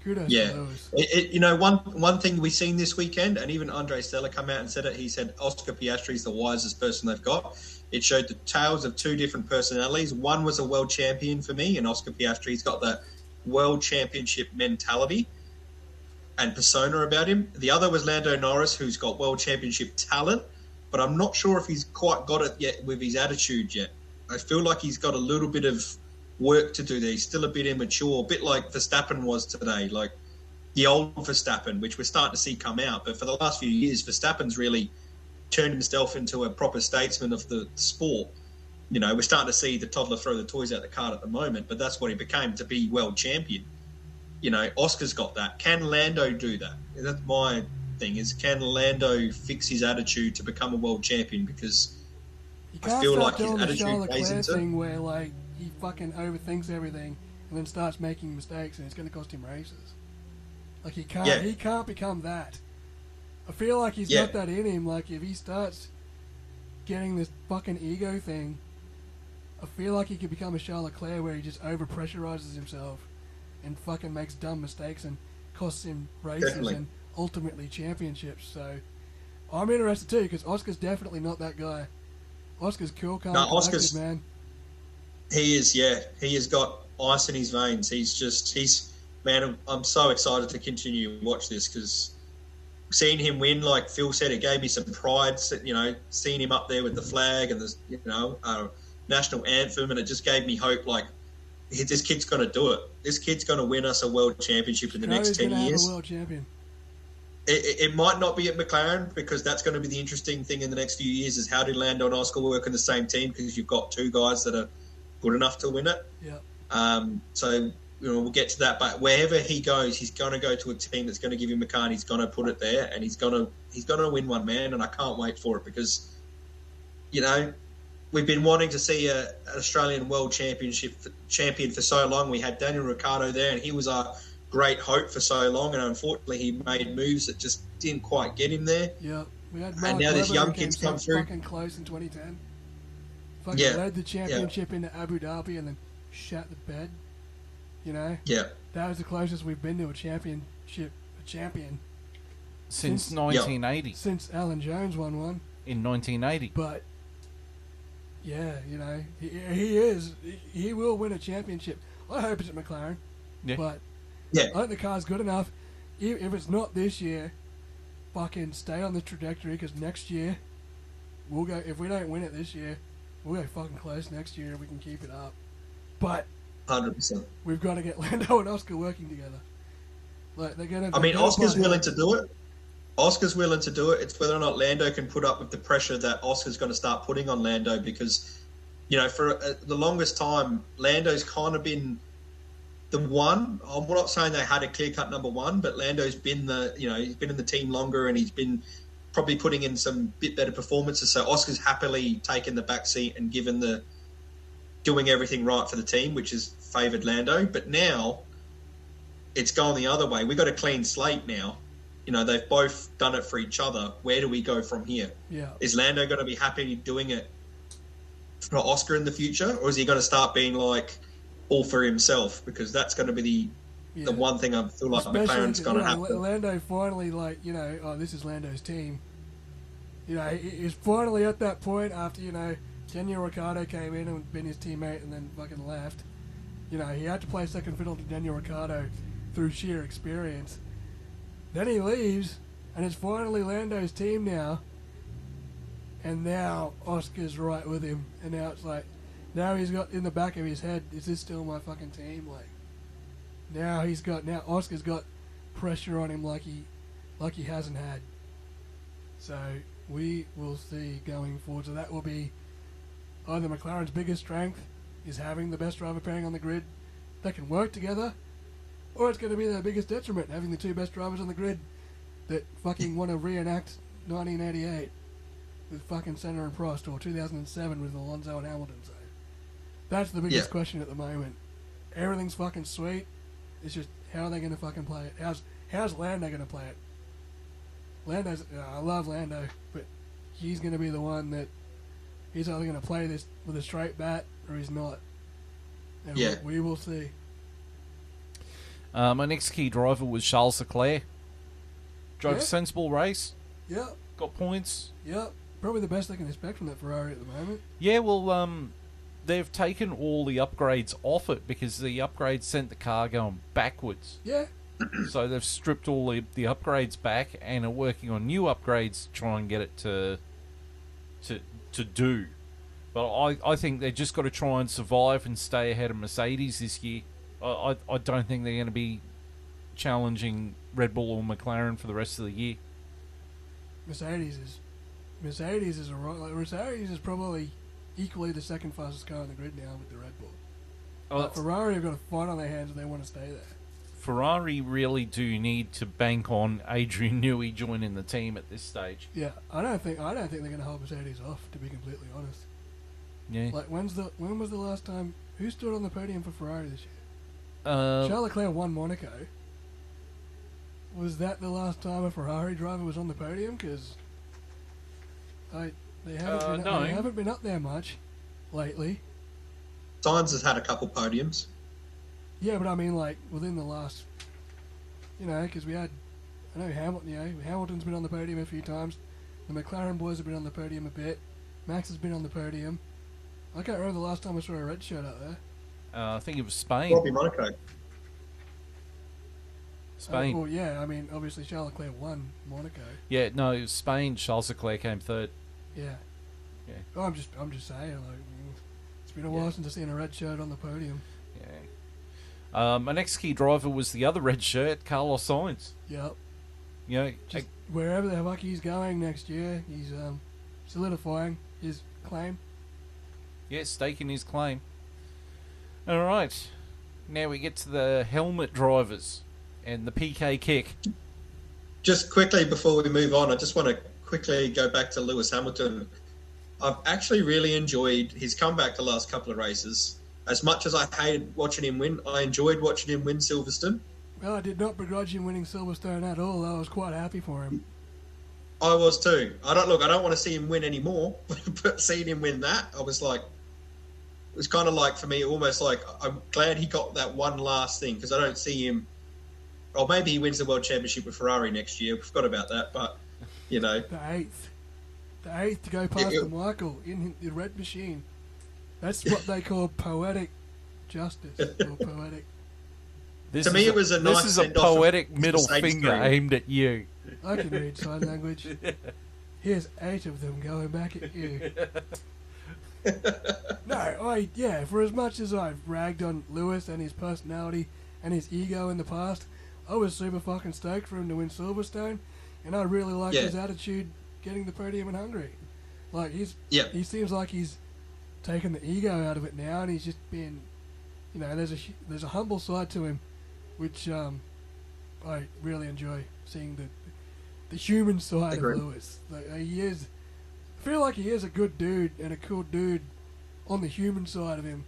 Kudos to those. One thing we've seen this weekend, and even Andre Stella come out and said it, he said Oscar Piastri is the wisest person they've got. It showed the tales of two different personalities. One was a world champion for me, and Oscar Piastri's got the world championship mentality and persona about him. The other was Lando Norris, who's got world championship talent, but I'm not sure if he's quite got it yet with his attitude yet. I feel like he's got a little bit of work to do there. He's still a bit immature, a bit like Verstappen was today, like the old Verstappen, which we're starting to see come out. But for the last few years, Verstappen's really turned himself into a proper statesman of the sport. We're starting to see the toddler throw the toys out the cart at the moment, but that's what he became to be world champion. Oscar's got that. Can Lando do that? That's my thing, is can Lando fix his attitude to become a world champion? Because I feel like his attitude plays into thing where like he fucking overthinks everything and then starts making mistakes and it's going to cost him races. Like he can't become that. I feel like he's got that in him. Like if he starts getting this fucking ego thing, I feel like he could become a Charles Leclerc where he just over pressurizes himself and fucking makes dumb mistakes and costs him races and ultimately championships. So I'm interested too because Oscar's definitely not that guy. Oscar's cool, calm, collected, man. He is, yeah. He has got ice in his veins. Man, I'm so excited to continue to watch this because seeing him win, like Phil said, it gave me some pride, seeing him up there with the flag and the, national anthem, and it just gave me hope, like, this kid's going to do it. This kid's going to win us a world championship in the next 10 years. Have a world champion. It might not be at McLaren because that's going to be the interesting thing in the next few years is how do Lando and Oscar work in the same team because you've got two guys that are good enough to win it. Yeah. So we'll get to that, but wherever he goes, he's going to go to a team that's going to give him a car and he's going to put it there and he's going to win one, man, and I can't wait for it because, we've been wanting to see an Australian world champion for so long. We had Daniel Ricciardo there and he was our great hope for so long, and unfortunately he made moves that just didn't quite get him there. Yeah, we had and now this young kid's come through. Fucking close in 2010. fucking led the championship into Abu Dhabi and then shat the bed. You know? Yeah. That was the closest we've been to a champion. Since 1980. Since Alan Jones won one. In 1980. But, yeah, you know, he will win a championship. I hope it's at McLaren. Yeah. But I think the car's good enough. If it's not this year, fucking stay on the trajectory, because next year, we'll go, if we don't win it this year, we'll go fucking close next year if we can keep it up. But 100%. we've got to get Lando and Oscar working together. Like, they're gonna. I mean, Oscar's willing to do it. Oscar's willing to do it. It's whether or not Lando can put up with the pressure that Oscar's going to start putting on Lando, because, you know, for the longest time, Lando's kind of been the one. I'm not saying they had a clear-cut number one, but Lando's been he's been in the team longer, and he's been probably putting in some bit better performances. So Oscar's happily taken the back seat and doing everything right for the team, which has favoured Lando. But now it's going the other way. We've got a clean slate now. You know, they've both done it for each other. Where do we go from here? Yeah. Is Lando going to be happy doing it for Oscar in the future, or is he going to start being like all for himself? Because that's going to be the one thing I feel like McLaren's going to have to. Lando finally, like, you know, this is Lando's team. You know, he's finally at that point after, you know, Daniel Ricciardo came in and been his teammate and then fucking left. You know, he had to play second fiddle to Daniel Ricciardo through sheer experience. Then he leaves, and it's finally Lando's team now. And now Oscar's right with him. And now it's like, now he's got in the back of his head, is this still my fucking team? Like, now Oscar's got pressure on him like he hasn't had. So we will see going forward. So that will be either McLaren's biggest strength is having the best driver pairing on the grid that can work together, or it's going to be their biggest detriment, having the two best drivers on the grid that fucking want to reenact 1988 with fucking Senna and Prost, or 2007 with Alonso and Hamilton. So that's the biggest question at the moment. Everything's fucking sweet. It's just, how are they going to fucking play it? How's Lando going to play it? I love Lando, but he's going to be the one that he's either going to play this with a straight bat or he's not. And we will see. My next key driver was Charles Leclerc. Drove a sensible race. Yep. Got points. Yep. Probably the best they can expect from that Ferrari at the moment. Yeah, well, they've taken all the upgrades off it because the upgrades sent the car going backwards. Yeah. So they've stripped all the upgrades back and are working on new upgrades to try and get it to do. But I think they've just got to try and survive and stay ahead of Mercedes this year. I don't think they're going to be challenging Red Bull or McLaren for the rest of the year. Mercedes is probably equally the second fastest car on the grid now with the Red Bull. Ferrari have got a fight on their hands and they want to stay there. Ferrari really do need to bank on Adrian Newey joining the team at this stage. Yeah, I don't think they're going to hold Mercedes off, to be completely honest. Yeah. Like, when was the last time? Who stood on the podium for Ferrari this year? Charles Leclerc won Monaco. Was that the last time a Ferrari driver was on the podium? Because they haven't been up there much lately. Sainz has had a couple podiums. Yeah, but I mean, like, within the last, because Hamilton's been on the podium a few times. The McLaren boys have been on the podium a bit. Max has been on the podium. I can't remember the last time I saw a red shirt out there. I think it was Spain. Probably Monaco. Spain. Well, yeah, I mean, obviously Charles Leclerc won Monaco. Yeah, no, it was Spain. Charles Leclerc came third. Yeah. Yeah. Oh, I'm just saying, like, it's been a while since I've seen a red shirt on the podium. Yeah. My next key driver was the other red shirt, Carlos Sainz. Yep. You know, just wherever the fuck he's going next year, he's solidifying his claim. Yeah, staking his claim. All right. Now we get to the helmet drivers and the PK kick. Just quickly before we move on, I just want to quickly go back to Lewis Hamilton. I've actually really enjoyed his comeback the last couple of races. As much as I hated watching him win, I enjoyed watching him win Silverstone. Well, I did not begrudge him winning Silverstone at all. I was quite happy for him. I was too. I don't want to see him win anymore, but seeing him win that, I was like, was kind of like, for me, almost like I'm glad he got that one last thing, because I don't see him. Or maybe he wins the World Championship with Ferrari next year. We forgot about that, but, you know. The eighth to go past the Michael in the red machine. That's what they call poetic justice, or poetic. To me, it was a nice. This is a poetic middle finger aimed at you. I can read sign language. Here's 8 of them going back at you. No, for as much as I've ragged on Lewis and his personality and his ego in the past, I was super fucking stoked for him to win Silverstone, and I really liked his attitude getting the podium in Hungary. Like, he seems like he's taken the ego out of it now, and he's just been, you know, there's a humble side to him, which I really enjoy seeing the human side of Lewis. Like, I feel like he is a good dude and a cool dude on the human side of him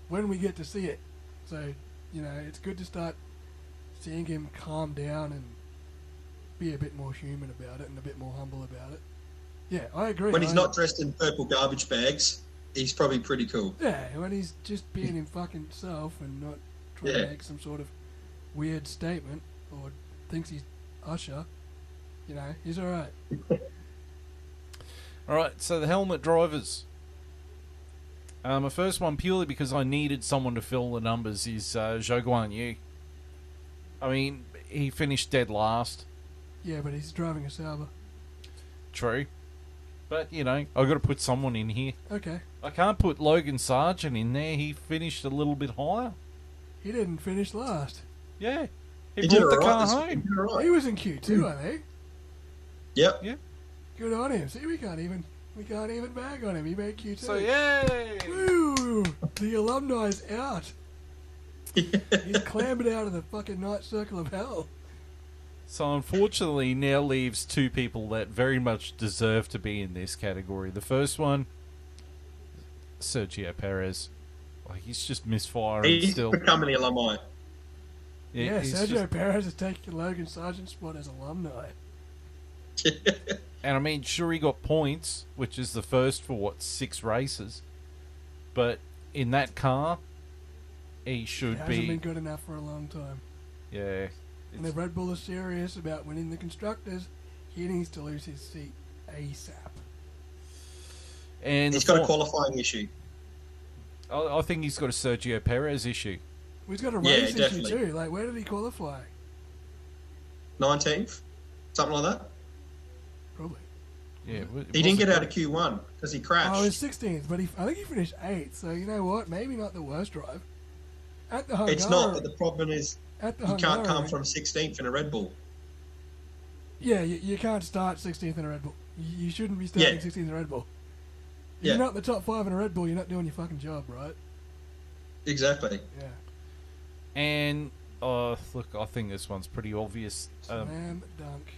when we get to see it. So, you know, it's good to start seeing him calm down and be a bit more human about it and a bit more humble about it. Yeah, I agree. When he's not dressed in purple garbage bags, he's probably pretty cool. Yeah, when he's just being him fucking self and not trying to make some sort of weird statement or thinks he's Usher, you know, he's alright. Alright, so the helmet drivers. My first one, purely because I needed someone to fill the numbers, is Zhou Guanyu. I mean, he finished dead last. Yeah, but he's driving a Sauber. True. But, you know, I've got to put someone in here. Okay. I can't put Logan Sargent in there. He finished a little bit higher. He didn't finish last. Yeah. He brought the car home. He was in Q2, I think. Yep. Yeah. Good on him. See, we can't even bag on him. He made Q2. So, yay! Woo! The alumni's out. He's clambered out of the fucking night circle of hell. So, unfortunately, now leaves 2 people that very much deserve to be in this category. The first one, Sergio Perez. Like, he's just misfiring he's still. He's becoming the alumni. Yeah, Sergio Perez is taking Logan Sargent's spot as alumni. And I mean, sure, he got points, which is the first for 6 races, but in that car, he should hasn't been good enough for a long time. Yeah. And if Red Bull is serious about winning the constructors, he needs to lose his seat ASAP. And he's got a qualifying issue. I think he's got a Sergio Perez issue. Well, he's got a race issue too. Like, where did he qualify? 19th, something like that. Probably. Yeah, he didn't get out of Q1 because he crashed. Oh, he was 16th, but I think he finished 8th. So you know what? Maybe not the worst drive. At the Hungary, it's not, but the problem is you can't come from 16th in a Red Bull. Yeah, you can't start 16th in a Red Bull. You shouldn't be starting 16th in a Red Bull. If you're not in the top 5 in a Red Bull, you're not doing your fucking job, right? Exactly. Yeah. And, look, I think this one's pretty obvious. Slam dunk.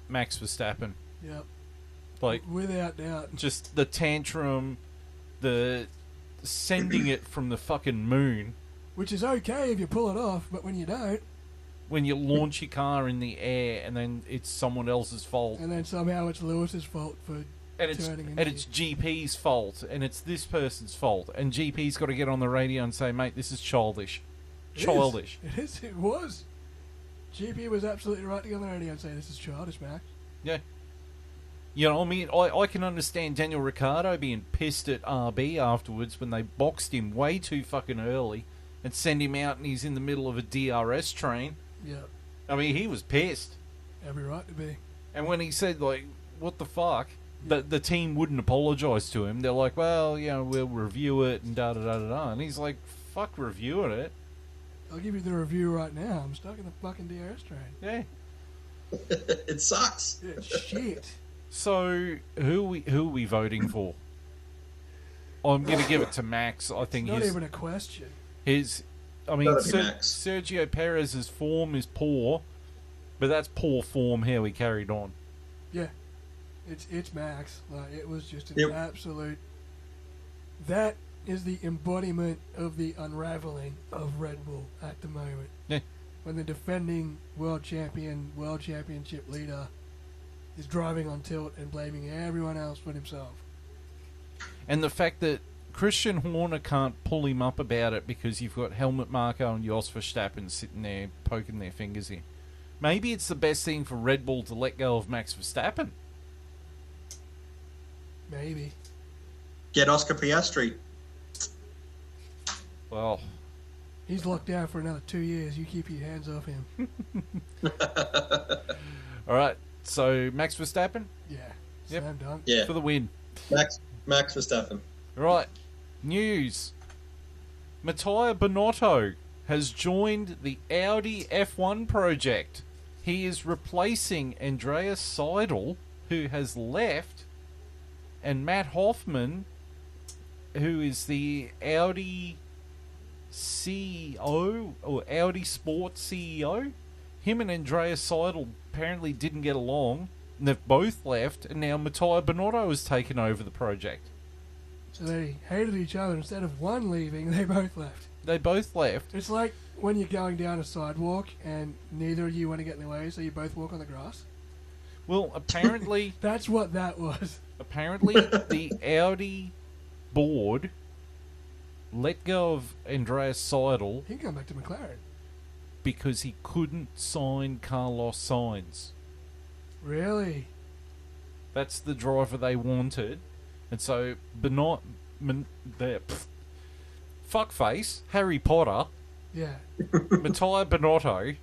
Max Verstappen. Yep. Like, without doubt. Just the tantrum, the sending it from the fucking moon. Which is okay if you pull it off, but when you don't. When you launch your car in the air and then it's someone else's fault. And then somehow it's Lewis's fault for turning into it's GP's fault and it's this person's fault. And GP's got to get on the radio and say, mate, this is childish. Childish. It was. GP was absolutely right to go on the radio and say, this is childish, Max. Yeah. You know, I mean, I can understand Daniel Ricciardo being pissed at RB afterwards when they boxed him way too fucking early and send him out and he's in the middle of a DRS train. Yeah. I mean, he was pissed. Every right to be. And when he said, like, what the fuck, the team wouldn't apologise to him. They're like, well, you know, we'll review it and da-da-da-da-da. And he's like, fuck reviewing it. I'll give you the review right now. I'm stuck in the fucking DRS train. Yeah. It sucks. It's shit. So, who are we voting for? I'm going to give it to Max. I think it's not even a question. Sergio Perez's form is poor, but that's poor form how he carried on. Yeah. It's Max. Like, it was just an absolute... That is the embodiment of the unraveling of Red Bull at the moment. Yeah. When the defending world championship leader is driving on tilt and blaming everyone else but himself. And the fact that Christian Horner can't pull him up about it because you've got Helmut Marko and Jos Verstappen sitting there poking their fingers in. Maybe it's the best thing for Red Bull to let go of Max Verstappen. Maybe. Get Oscar Piastri. Well, He's locked down for another 2 years. You keep your hands off him. all right. So Max Verstappen Yeah. Yep. Slam dunk. Yeah, for the win. Max Verstappen. Right. News. Mattia Binotto has joined the Audi F1 project. He is replacing Andreas Seidel, who has left, and Matt Hoffman, who is the Audi CEO or Audi Sports CEO. Him and Andreas Seidel apparently didn't get along, and they've both left, and now Mattia Binotto has taken over the project. So they hated each other. Instead of one leaving, they both left. They both left. It's like when you're going down a sidewalk and neither of you want to get in the way, so you both walk on the grass. Well, apparently, That's what that was. apparently the Audi board let go of Andreas Seidel He can come back to McLaren. because he couldn't sign Carlos Sainz. Really? That's the driver they wanted. And so, fuckface, Harry Potter, Yeah. Mattia Binotto,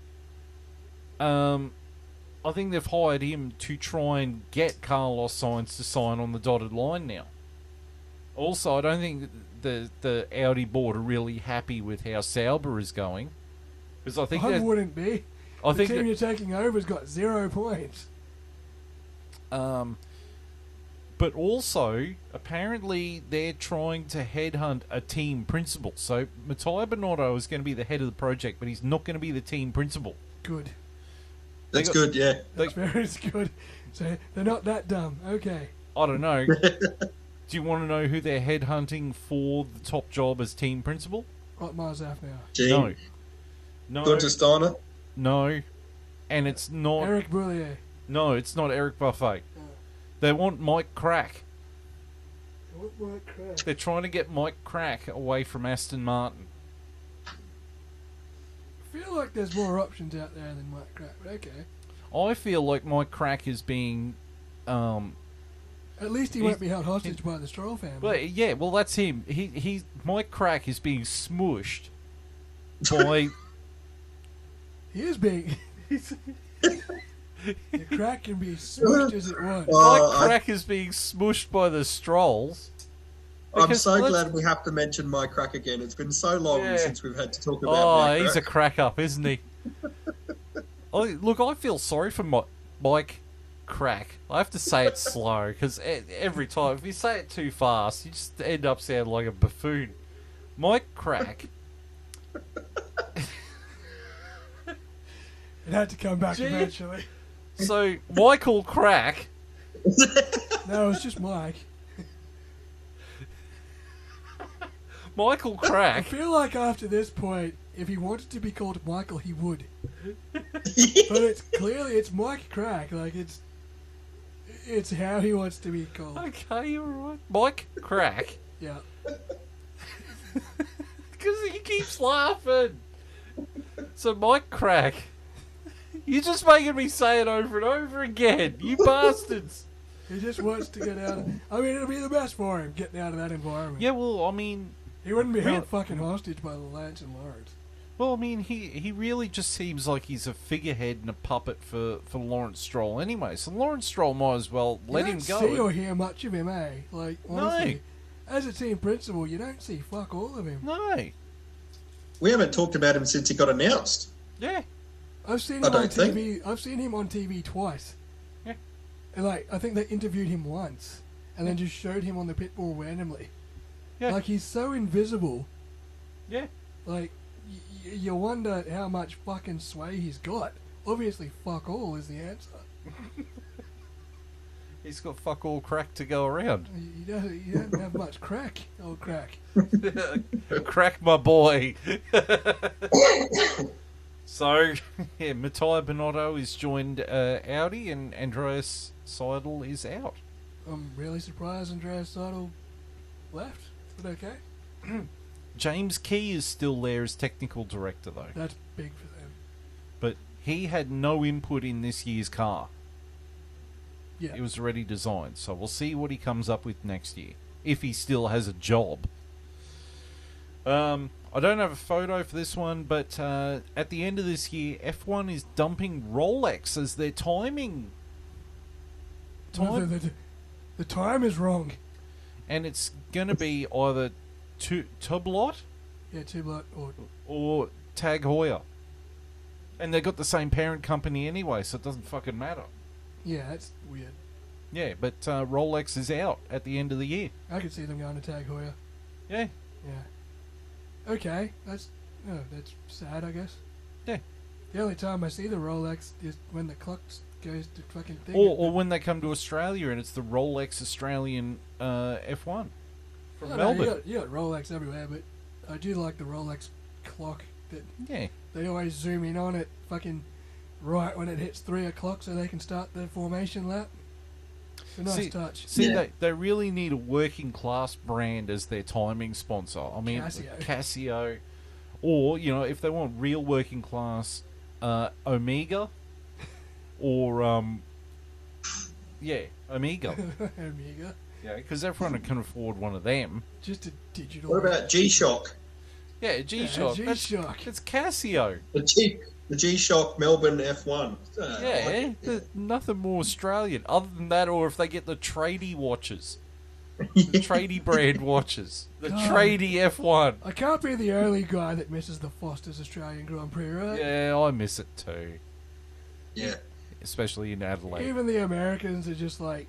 I think they've hired him to try and get Carlos Sainz to sign on the dotted line now. Also, I don't think the Audi board are really happy with how Sauber is going. Because I think I wouldn't be. I The think team that- you're taking over's got 0 points. but also, apparently, they're trying to headhunt a team principal. So, Mattia Binotto is going to be the head of the project, but he's not going to be the team principal. Good. That's good, yeah. That's very good. So they're not that dumb. Okay. I don't know. Do you want to know who they're headhunting for the top job as team principal? What Marzaf now? Gene. No. Gunter Steiner. No. And it's not... Eric Broulier. No, it's not Eric Buffet. They want Mike Crack. What Mike Crack? They're trying to get Mike Crack away from Aston Martin. I feel like there's more options out there than Mike Crack, but okay. I feel like Mike Crack is being... At least he won't be held hostage by the Stroll family. Well, yeah, well, that's him. Mike Crack is being smushed by... He is being... The Crack can be smushed as it wants. Mike Crack is being smushed by the Strolls. I'm Because so let's- glad we have to mention Mike Crack again. It's been so long Yeah. since we've had to talk about Oh, Mike he's a Crack. crack up, isn't he? Look, I feel sorry for Mike Crack. I have to say it slow, because every time, if you say it too fast, you just end up sounding like a buffoon. Mike Crack... It had to come back Gee. eventually. So, Michael Crack... No, it's just Mike. Michael I Crack... feel like after this point, if he wanted to be called Michael, he would. But it's Mike Crack. Like it's how he wants to be called. Okay, alright. Mike Crack. Yeah. Because he keeps laughing. So, Mike Crack... You're just making me say it over and over again, you bastards. He just wants to get out of... I mean, it'll be the best for him, getting out of that environment. Yeah, well, I mean... He wouldn't be held fucking hostage by the Lance and Lawrence. Well, I mean, he really just seems like he's a figurehead and a puppet for Lawrence Stroll anyway. So Lawrence Stroll might as well let him go. You don't see or hear much of him, eh? Like, honestly, as a team principal, you don't see fuck all of him. No. We haven't talked about him since he got announced. Yeah. I've seen I him on don't think. TV. I've seen him on TV twice. Yeah. And I think they interviewed him once, and then just showed him on the pit bull randomly. Yeah. Like he's so invisible. Yeah. Like you wonder how much fucking sway he's got. Obviously, fuck all is the answer. He's got fuck all crack to go around. You don't have much crack, old crack. Crack my boy. So, yeah, Mattia Binotto is joined Audi and Andreas Seidel is out. I'm really surprised Andreas Seidel left. But okay. James Key is still there as technical director, though. That's big for them. But he had no input in this year's car. Yeah. It was already designed, so we'll see what he comes up with next year, if he still has a job. I don't have a photo for this one, but at the end of this year, F1 is dumping Rolex as their timing. No, the time is wrong. And it's going to be either Tublot Yeah, Tublot or Tag Heuer. And they've got the same parent company anyway, so it doesn't fucking matter. Yeah, that's weird. Yeah, but Rolex is out at the end of the year. I could see them going to Tag Heuer. Yeah. Yeah. Okay, that's sad, I guess. Yeah. The only time I see the Rolex is when the clock goes to fucking thing. Or when they come to Australia and it's the Rolex Australian F1 from Melbourne. You got Rolex everywhere, but I do like the Rolex clock that they always zoom in on it fucking right when it hits 3 o'clock so they can start the formation lap. It's a nice touch. They really need a working class brand as their timing sponsor. I mean, Casio. Or, if they want real working class, Omega. Or, Omega. Omega. Yeah, because everyone can afford one of them. Just a digital. What about G-Shock? Yeah, G-Shock. G-Shock. That's Casio. The G-Shock Melbourne F1. Nothing more Australian. Other than that, or if they get the tradie watches. The tradie brand watches. The tradie F1. I can't be the only guy that misses the Foster's Australian Grand Prix, right? Yeah, I miss it too. Yeah. Especially in Adelaide. Even the Americans are just like,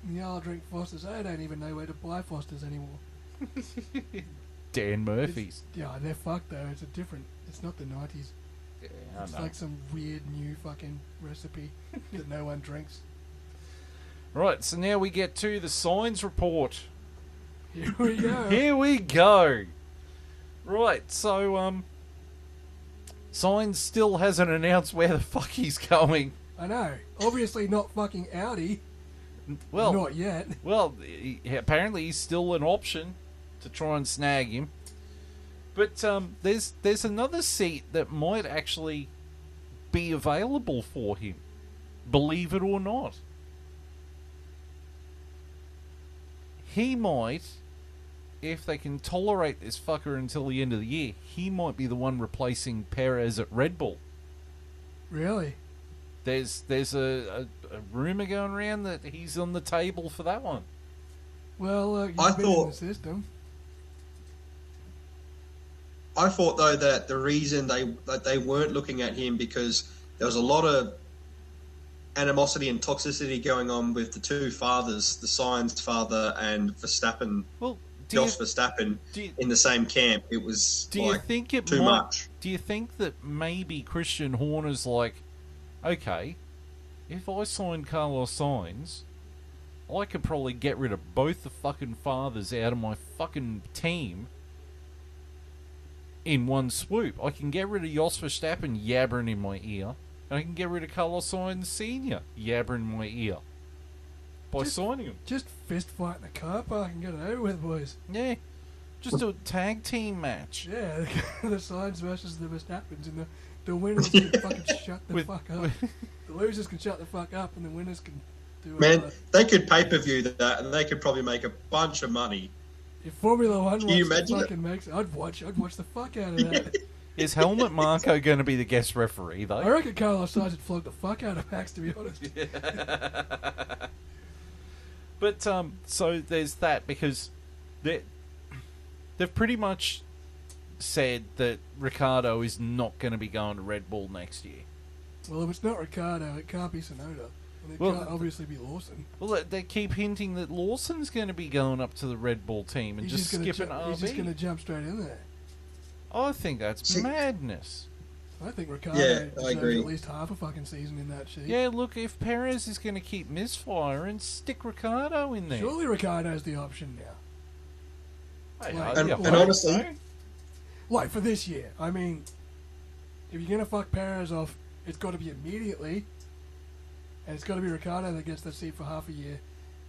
yeah, I'll drink Foster's. I don't even know where to buy Foster's anymore. Dan Murphy's. They're fucked though. It's not the 90s. Yeah, it's like some weird new fucking recipe that no one drinks. Right, so now we get to the signs report. Here we go. Here we go. Right, so, Signs still hasn't announced where the fuck he's going. I know. Obviously not fucking Audi. Well, not yet. Well, apparently he's still an option to try and snag him. But there's another seat that might actually be available for him. Believe it or not. He might, if they can tolerate this fucker until the end of the year, he might be the one replacing Perez at Red Bull. Really? There's a rumour going around that he's on the table for that one. Well, I thought in the system. I thought though that the reason they weren't looking at him because there was a lot of animosity and toxicity going on with the two fathers, the Sainz father and Verstappen. Well, Verstappen in the same camp. It was too much. Do you think that maybe Christian Horner's like, okay, if I sign Carlos Sainz, I could probably get rid of both the fucking fathers out of my fucking team in one swoop. I can get rid of Jos Verstappen yabbering in my ear, and I can get rid of Carlos Sainz Sr. yabbering in my ear by signing him. Just fist fight in the car park and get it over with, boys. Yeah. Just do a tag team match. Yeah, the Sainz versus the Verstappens, and the winners can fucking shut the fuck up. The losers can shut the fuck up, and the winners can do it. Man, they could pay-per-view that, and they could probably make a bunch of money. If Formula One fucking makes it, I'd watch the fuck out of that. Is Helmut Marko going to be the guest referee, though? I reckon Carlos Sainz would flog the fuck out of Max, to be honest. Yeah. But, so there's that, because they've pretty much said that Ricciardo is not going to be going to Red Bull next year. Well, if it's not Ricciardo, it can't be Tsunoda. And it can't obviously be Lawson. Well, they keep hinting that Lawson's going to be going up to the Red Bull team and just skipping RB. He's just going to jump straight in there. I think that's madness. I think Ricciardo I agree. At least half a fucking season in that shit. Yeah, look, if Perez is going to keep misfiring, stick Ricciardo in there. Surely Ricciardo's the option now. And honestly, like for this year, I mean, if you're going to fuck Perez off, it's got to be immediately, and it's got to be Ricciardo that gets that seat for half a year,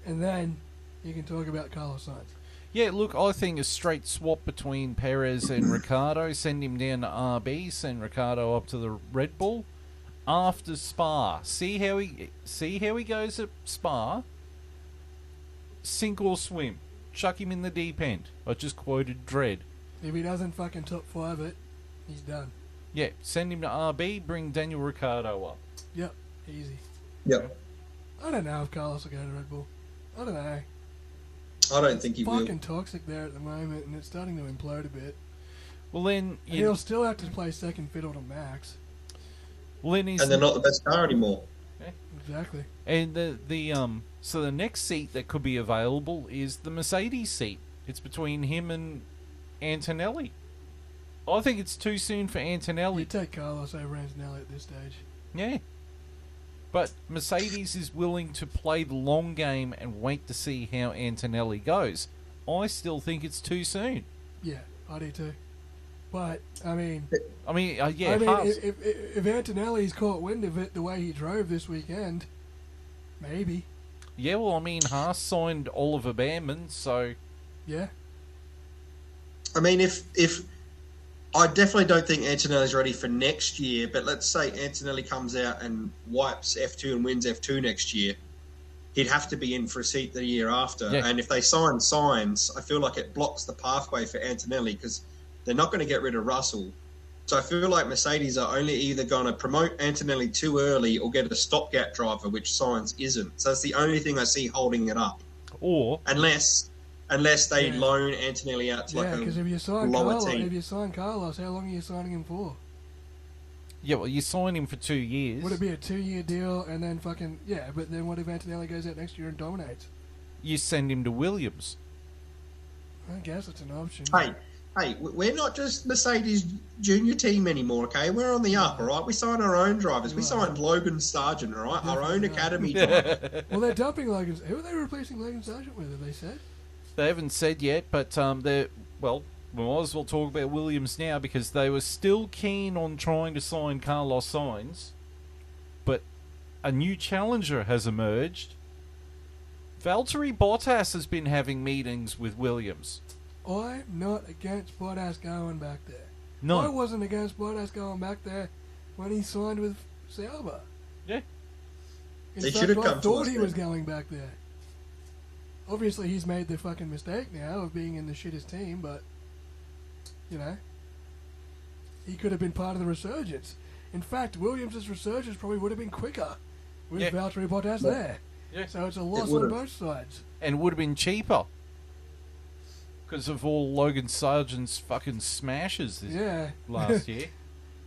and then you can talk about Carlos Sainz. Yeah, look, I think a straight swap between Perez and Ricciardo, send him down to RB, send Ricciardo up to the Red Bull after Spa. See how he goes at Spa. Sink or swim. Chuck him in the deep end. I just quoted Dredd. If he doesn't fucking top 5 it, he's done. Yeah, send him to RB, bring Daniel Ricciardo up. Yep, easy. Yep. I don't know if Carlos will go to Red Bull. I don't know. I don't think he will. Fucking toxic there at the moment, and it's starting to implode a bit. Well, then... He'll still have to play second fiddle to Max. Well, then he's... And they're not the best car anymore. Yeah. Exactly. And so the next seat that could be available is the Mercedes seat. It's between him and Antonelli. I think it's too soon for Antonelli. You take Carlos over Antonelli at this stage. Yeah. But Mercedes is willing to play the long game and wait to see how Antonelli goes. I still think it's too soon. Yeah, I do too. But, I mean... if Antonelli's caught wind of it the way he drove this weekend, maybe. Yeah, well, I mean, Haas signed Oliver Behrman, so... Yeah. I mean, if I definitely don't think Antonelli's ready for next year, but let's say Antonelli comes out and wipes F2 and wins F2 next year, he'd have to be in for a seat the year after. Yeah. And if they sign Sainz, I feel like it blocks the pathway for Antonelli because they're not going to get rid of Russell. So I feel like Mercedes are only either going to promote Antonelli too early or get a stopgap driver, which Sainz isn't. So that's the only thing I see holding it up. Or... Unless they loan Antonelli out to because if you sign Carlos, how long are you signing him for? Yeah, well, you sign him for 2 years. Would it be a 2-year deal and then fucking... Yeah, but then what if Antonelli goes out next year and dominates? You send him to Williams. I guess it's an option. Hey, we're not just Mercedes junior team anymore, okay? We're on the up, all right? We signed our own drivers. We signed Logan Sargent, all right? Our own academy driver. Well, they're dumping Logan... Who are they replacing Logan Sargent with, have they said? They haven't said yet, but we might as well talk about Williams now because they were still keen on trying to sign Carlos Sainz, but a new challenger has emerged. Valtteri Bottas has been having meetings with Williams. I'm not against Bottas going back there. No. I wasn't against Bottas going back there when he signed with Sauber. Yeah. In fact, I thought he was going back there. Obviously, he's made the fucking mistake now of being in the shittest team, but, you know, he could have been part of the resurgence. In fact, Williams' resurgence probably would have been quicker with Valtteri Bottas there. Yeah. So it's a loss on both sides. And would have been cheaper because of all Logan Sargent's fucking smashes last year.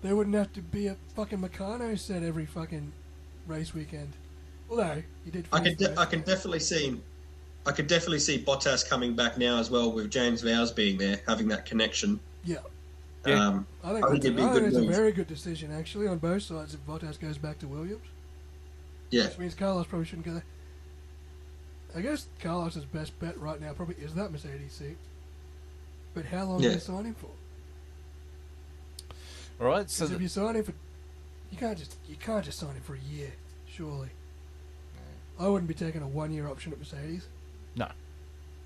There wouldn't have to be a fucking Meccano set every fucking race weekend. Although, he did... I could definitely see Bottas coming back now as well with James Vowles being there, having that connection. Yeah. Yeah. I think it's a very good decision, actually, on both sides if Bottas goes back to Williams. Yeah. Which means Carlos probably shouldn't go there. I guess Carlos' best bet right now probably is that Mercedes seat. But how long are you signing for? All right, so if you sign him for... You can't just sign him for a year, surely. I wouldn't be taking a 1-year option at Mercedes. No.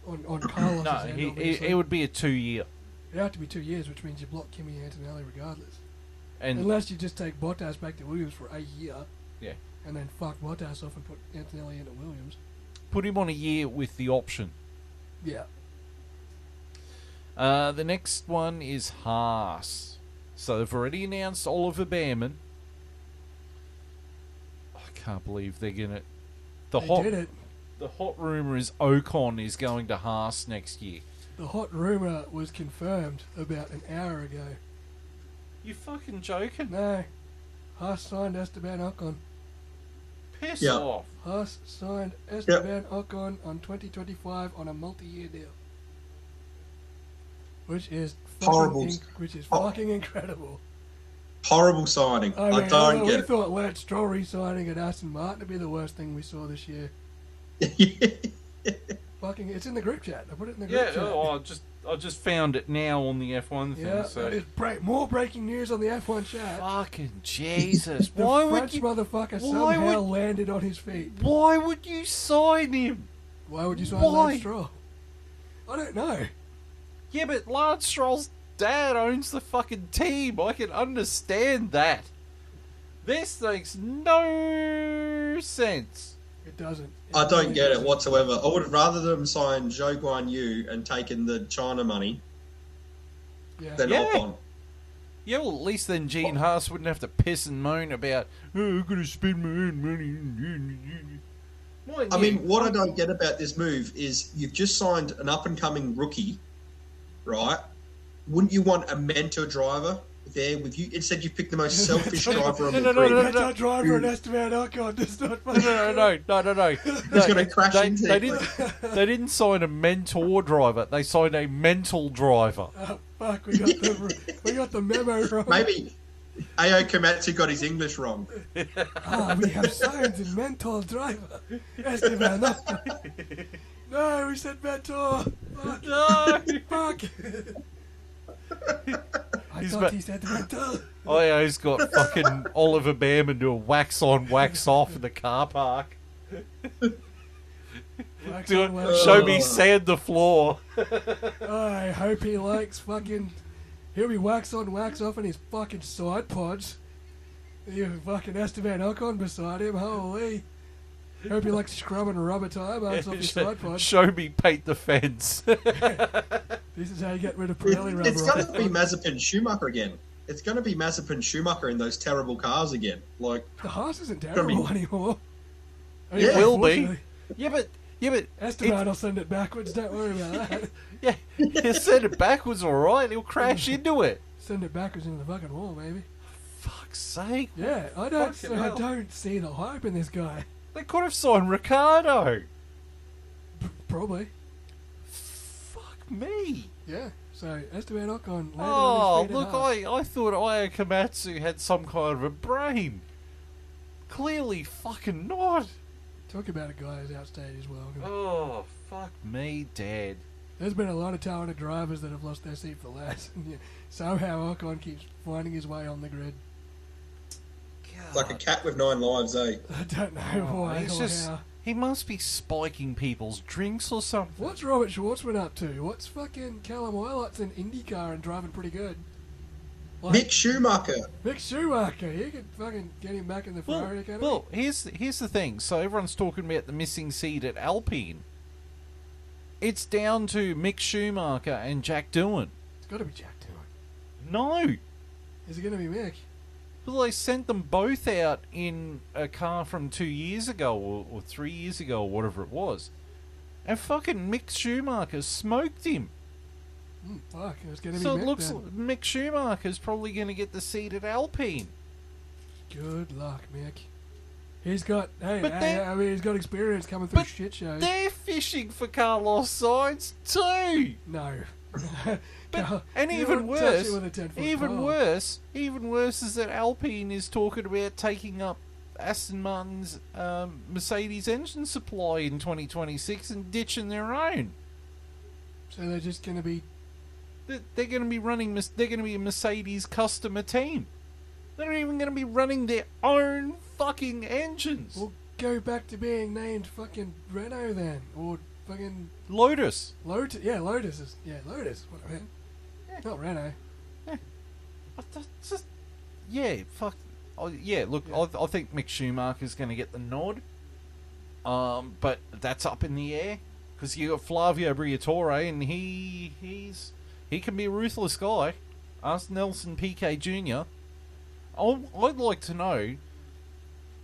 On Carlos' No, it would be a 2-year. It'd have to be 2 years, which means you block Kimi Antonelli regardless. And unless you just take Bottas back to Williams for a year. Yeah. And then fuck Bottas off and put Antonelli into Williams. Put him on a year with the option. Yeah. The next one is Haas. So they've already announced Oliver Behrman. I can't believe they're gonna... They did it. The hot rumour is Ocon is going to Haas next year. The hot rumour was confirmed about an hour ago. You fucking joking? No. Haas signed Esteban Ocon. Piss off. Haas signed Esteban Ocon on 2025 on a multi-year deal. Which is fucking incredible. Horrible signing. I don't get it. We thought Lance Stroll re-signing at Aston Martin would be the worst thing we saw this year. Fucking, it's in the group chat. I put it in the group chat. I just found it now on the F1 thing. Yeah, so. More breaking news on the F1 chat. Fucking Jesus! The French motherfucker somehow landed on his feet. Why would you sign him? Why would you sign Lance Stroll? I don't know. Yeah, but Lance Stroll's dad owns the fucking team. I can understand that. This makes no sense. It doesn't. I don't get it whatsoever. I would have rather them sign Zhou Guan Yu and taken the China money than Ocon. Yeah, well, at least then Gene Haas wouldn't have to piss and moan about, oh, I've got to spend my own money. I mean, what I don't get about this move is you've just signed an up-and-coming rookie, right? Wouldn't you want a mentor driver there with you? Instead, you picked the most selfish driver on the grid. No, driver and Esteban Ocon. That's not funny. No. Who's going to crash into They didn't sign a mentor driver. They signed a mental driver. Oh, fuck. We got the memo wrong. Maybe Ao Komatsu got his English wrong. We have signed a mental driver. Esteban Ocon. No, we said mentor. Fuck. No. Fuck. I thought he said mental. Io's got fucking Oliver Behrman doing wax on, wax off in the car park. Show me sand the floor. I hope he likes fucking... He'll be wax on, wax off in his fucking side pods. You fucking Esteban Ocon beside him, holy. Hope he likes scrubbing rubber tire marks off his side pods. Show me paint the fence. This is how you get rid of Pirelli rubber. It's going to be Mazepin Schumacher again. It's going to be Mazepin Schumacher in those terrible cars again. Like the Haas isn't terrible anymore. I mean, it will be. Yeah, but Esteban will send it backwards. Don't worry about that. Yeah, he'll send it backwards, all right. He'll crash into it. Send it backwards into the fucking wall, baby. Fuck's sake. Yeah, I don't see the hype in this guy. They could have signed Ricardo. Probably. Fuck me. Yeah. So Esteban Ocon. Oh, look! I thought Io Komatsu had some kind of a brain. Clearly, fucking not. Talk about a guy who's outstayed his welcome. Oh, fuck me, Dad. There's been a lot of talented drivers that have lost their seat for less. Somehow Ocon keeps finding his way on the grid. It's like a cat with 9 lives, eh? I don't know why or how. He must be spiking people's drinks or something. What's Robert Schwartzman up to? What's fucking Callum Eilert in IndyCar and driving pretty good? Like, Mick Schumacher. Mick Schumacher. You could fucking get him back in the Ferrari Academy. Well, here's the thing. So everyone's talking about the missing seat at Alpine. It's down to Mick Schumacher and Jack Doohan. It's got to be Jack Doohan. No. Is it going to be Mick? Well, they sent them both out in a car from 2 years ago or 3 years ago or whatever it was. And fucking Mick Schumacher smoked him. Fuck, it's going to be So Mick it looks then. like Mick Schumacher's probably going to get the seat at Alpine. Good luck, Mick. He's got, he's got experience coming through But shit shows. They're fishing for Carlos Sainz too. No. But, and You even wouldn't touch worse, it with a 10-foot even worse is that Alpine is talking about taking up Aston Martin's Mercedes engine supply in 2026 and ditching their own. So they're just going to be... They're going to be running. They're going to be a Mercedes customer team. They're not even going to be running their own fucking engines. Well, go back to being named fucking Renault then, or fucking Lotus. Lotus. Yeah, Lotus is Lotus. What I mean? Not Renault. Fuck. Oh, yeah, look, yeah. I think Mick Schumacher's going to get the nod. But that's up in the air because you got Flavio Briatore, and he can be a ruthless guy. Ask Nelson Piquet Jr. I'd like to know,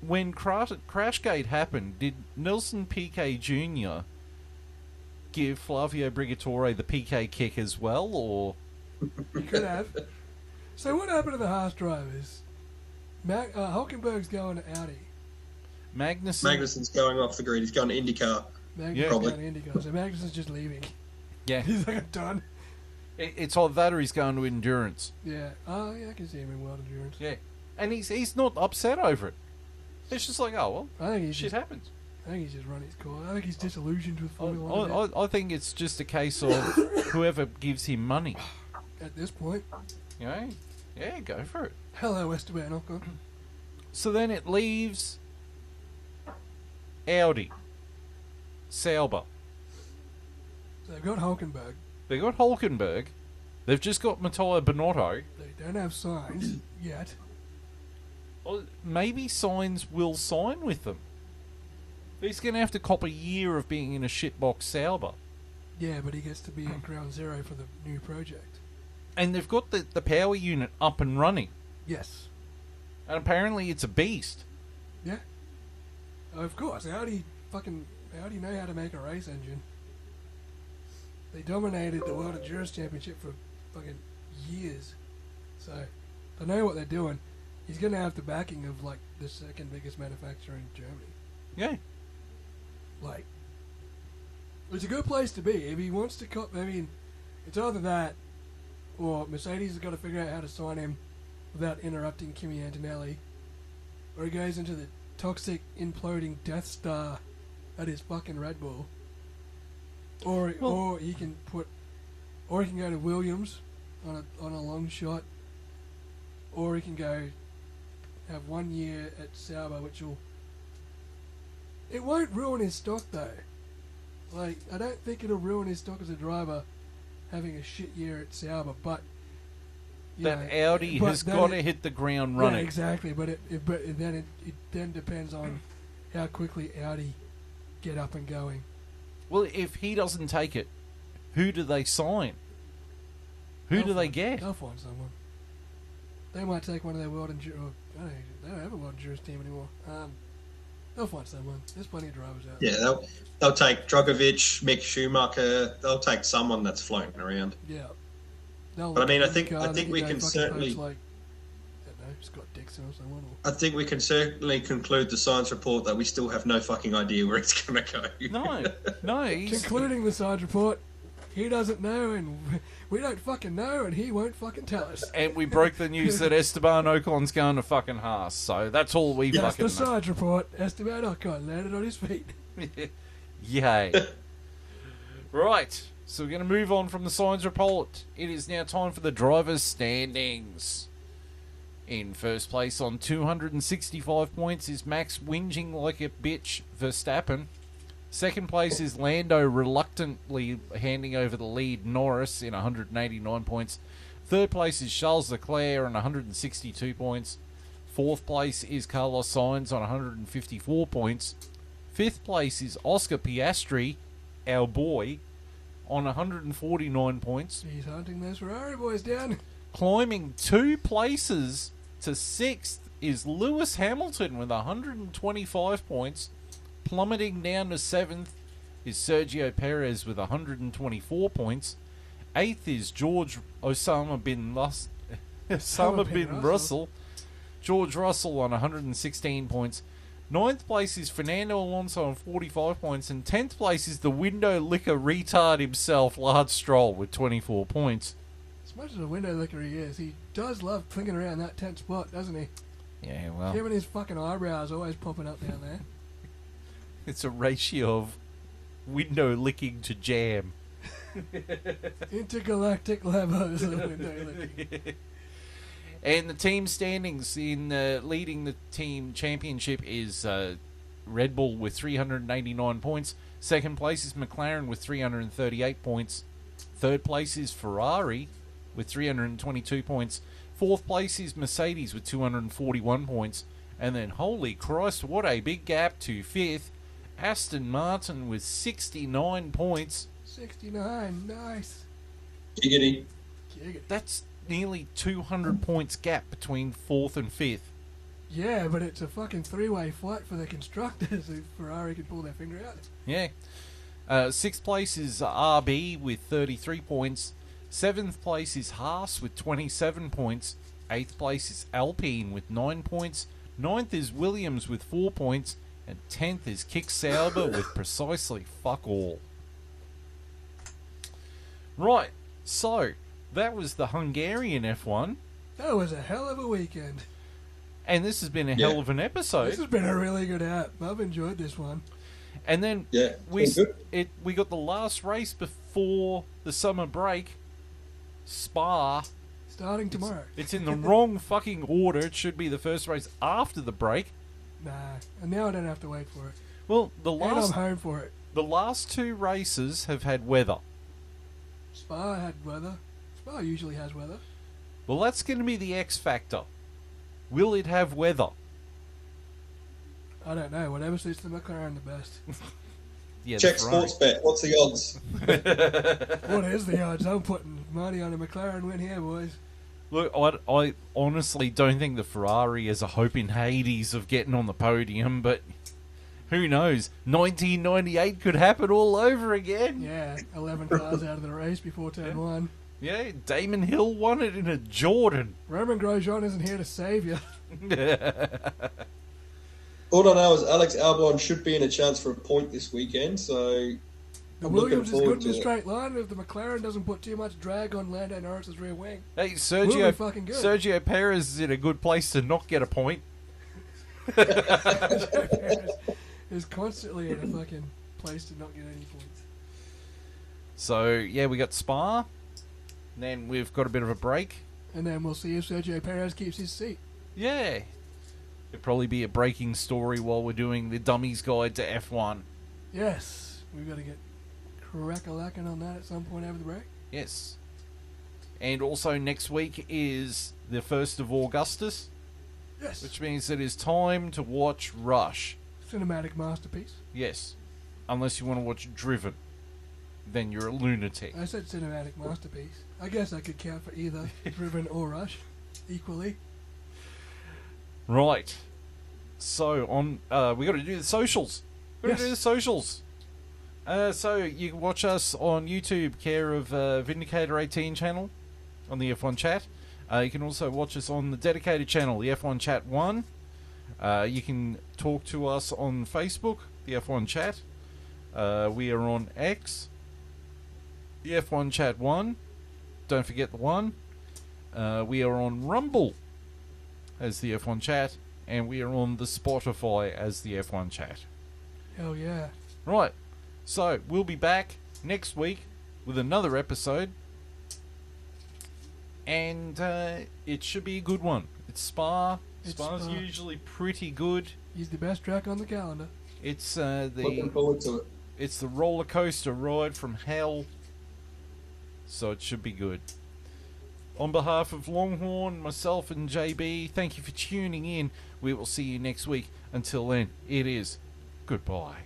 when Crashgate happened, did Nelson Piquet Jr. give Flavio Briatore the Piquet kick as well, or? He could have. So what happened to the Haas drivers? Hulkenberg's going to Audi. Magnussen's going off the grid. He's going to IndyCar. Magnussen's going to IndyCar. So Magnussen's just leaving. Yeah. He's like, I'm done. It's either that or he's going to endurance. Yeah. Oh, yeah, I can see him in world endurance. Yeah. And he's not upset over it. It's just like, oh, well, I think shit happens. I think he's just run his course. I think he's disillusioned with Formula 1. I think it's just a case of whoever gives him money. At this point. You know? Yeah, go for it. Hello, Esteban Ocon. So then it leaves Audi, Sauber. They've got Hulkenberg. They got Hulkenberg. They've just got Matteo Binotto. They don't have signs yet. Well, maybe Sainz will sign with them. He's going to have to cop a year of being in a shitbox Sauber. Yeah, but he gets to be at ground zero for the new project. And they've got the power unit up and running. Yes. And apparently it's a beast. Yeah. Of course. Audi know how to make a race engine. They dominated the World Endurance Championship for fucking years. So, they know what they're doing. He's going to have the backing of, like, the second biggest manufacturer in Germany. Yeah. Like, it's a good place to be. If he wants to it's either that or Mercedes has got to figure out how to sign him without interrupting Kimi Antonelli, or he goes into the toxic, imploding Death Star that is fucking Red Bull, or he can go to Williams on a long shot, or he can go have 1 year at Sauber, it won't ruin his stock though. Like, I don't think it'll ruin his stock as a driver having a shit year at Sauber, but Audi has got to hit the ground running. Yeah, exactly. But it then depends on how quickly Audi get up and going. Well, if he doesn't take it, who do they sign? Who do they get? They'll find someone. They might take one of their World Endurance. They don't have a World Endurance team anymore. They'll find someone. There's plenty of drivers out there. Yeah, they'll take Drogovic, Mick Schumacher. They'll take someone that's floating around. Yeah. But I mean, I think we can certainly. Like, I don't know, Scott Dixon or someone. I think we can certainly conclude the science report that we still have no fucking idea where it's going to go. No. Concluding the science report, he doesn't know, and we don't fucking know, and he won't fucking tell us. And we broke the news that Esteban Ocon's going to fucking Haas, so that's all we fucking know. That's the science report. Esteban Ocon landed on his feet. Yay. Right, so we're going to move on from the science report. It is now time for the drivers' standings. In first place on 265 points is Max whinging like a bitch Verstappen. Second place is Lando reluctantly handing over the lead Norris in 189 points. Third place is Charles Leclerc on 162 points. Fourth place is Carlos Sainz on 154 points. Fifth place is Oscar Piastri, our boy, on 149 points. He's hunting those Ferrari boys down. Climbing 2 places to 6th is Lewis Hamilton with 125 points. Plummeting down to 7th is Sergio Perez with 124 points. 8th is George Osama bin Russell. George Russell on 116 points. 9th place is Fernando Alonso on 45 points. And 10th place is the window licker retard himself, Lance Stroll, with 24 points. As much as a window licker he is, he does love clinging around that 10th spot, doesn't he? Yeah, well. Given his fucking eyebrows always popping up down there. It's a ratio of window licking to jam. Intergalactic levels of window licking. And the team standings in leading the team championship is Red Bull with 389 points. Second place is McLaren with 338 points. Third place is Ferrari with 322 points. Fourth place is Mercedes with 241 points. And then, holy Christ, what a big gap to fifth. Aston Martin with 69 points. 69, nice. Giggity. That's nearly 200 points gap between fourth and fifth. Yeah, but it's a fucking three-way fight for the constructors if Ferrari can pull their finger out. Yeah. Sixth place is RB with 33 points. Seventh place is Haas with 27 points. Eighth place is Alpine with 9 points. Ninth is Williams with 4 points. And 10th is Kick Sauber with precisely fuck all. Right, so that was the Hungarian F1. That was a hell of a weekend. And this has been a hell of an episode. This has been a really good app. I've enjoyed this one. And then we got the last race before the summer break, Spa. Starting tomorrow. It's in the wrong fucking order. It should be the first race after the break. Nah, and now I don't have to wait for it. Well, and I'm home for it. The last 2 races have had weather. Spa had weather. Spa usually has weather. Well, that's going to be the X factor. Will it have weather? I don't know. Whatever suits the McLaren the best. Yeah, Check Sportsbet. What's the odds? What is the odds? I'm putting money on a McLaren win here, boys. Look, I honestly don't think the Ferrari has a hope in Hades of getting on the podium, but who knows? 1998 could happen all over again. Yeah, 11 cars out of the race before turn 1. Yeah, Damon Hill won it in a Jordan. Roman Grosjean isn't here to save you. All I know is Alex Albon should be in a chance for a point this weekend, so The I'm Williams is looking good forward in a to it. straight line if the McLaren doesn't put too much drag on Lando Norris's rear wing. Hey, Will be Sergio fucking good. Sergio Perez is in a good place to not get a point. Is constantly in a fucking place to not get any points. So, yeah, we got Spa. Then we've got a bit of a break. And then we'll see if Sergio Perez keeps his seat. Yeah. It'll probably be a breaking story while we're doing the Dummies Guide to F1. Yes, we've got to get crack-a-lacking on that at some point over the break. Yes. And also next week is the 1st of Augustus, Yes, which means it is time to watch Rush. cinematic masterpiece. Yes. Unless you want to watch Driven. Then you're a lunatic. I said cinematic masterpiece. I guess I could count for either Driven or Rush equally. Right. So, we got to do the socials. We're going to do the socials. So, you can watch us on YouTube, care of Vindicator 18 channel on the F1 Chat. You can also watch us on the dedicated channel, the F1 Chat 1. You can talk to us on Facebook, the F1 Chat. We are on X, the F1 Chat 1. Don't forget the 1. We are on Rumble as the F1 Chat. And we are on the Spotify as the F1 Chat. Hell yeah. Right. So, we'll be back next week with another episode. And it should be a good one. It's Spa. Spa's Spa. usually pretty good. He's the best track on the calendar. It's Looking forward to it. it's the roller coaster ride from hell. So it should be good. On behalf of Longhorn, myself and JB, thank you for tuning in. We will see you next week. Until then, it is goodbye.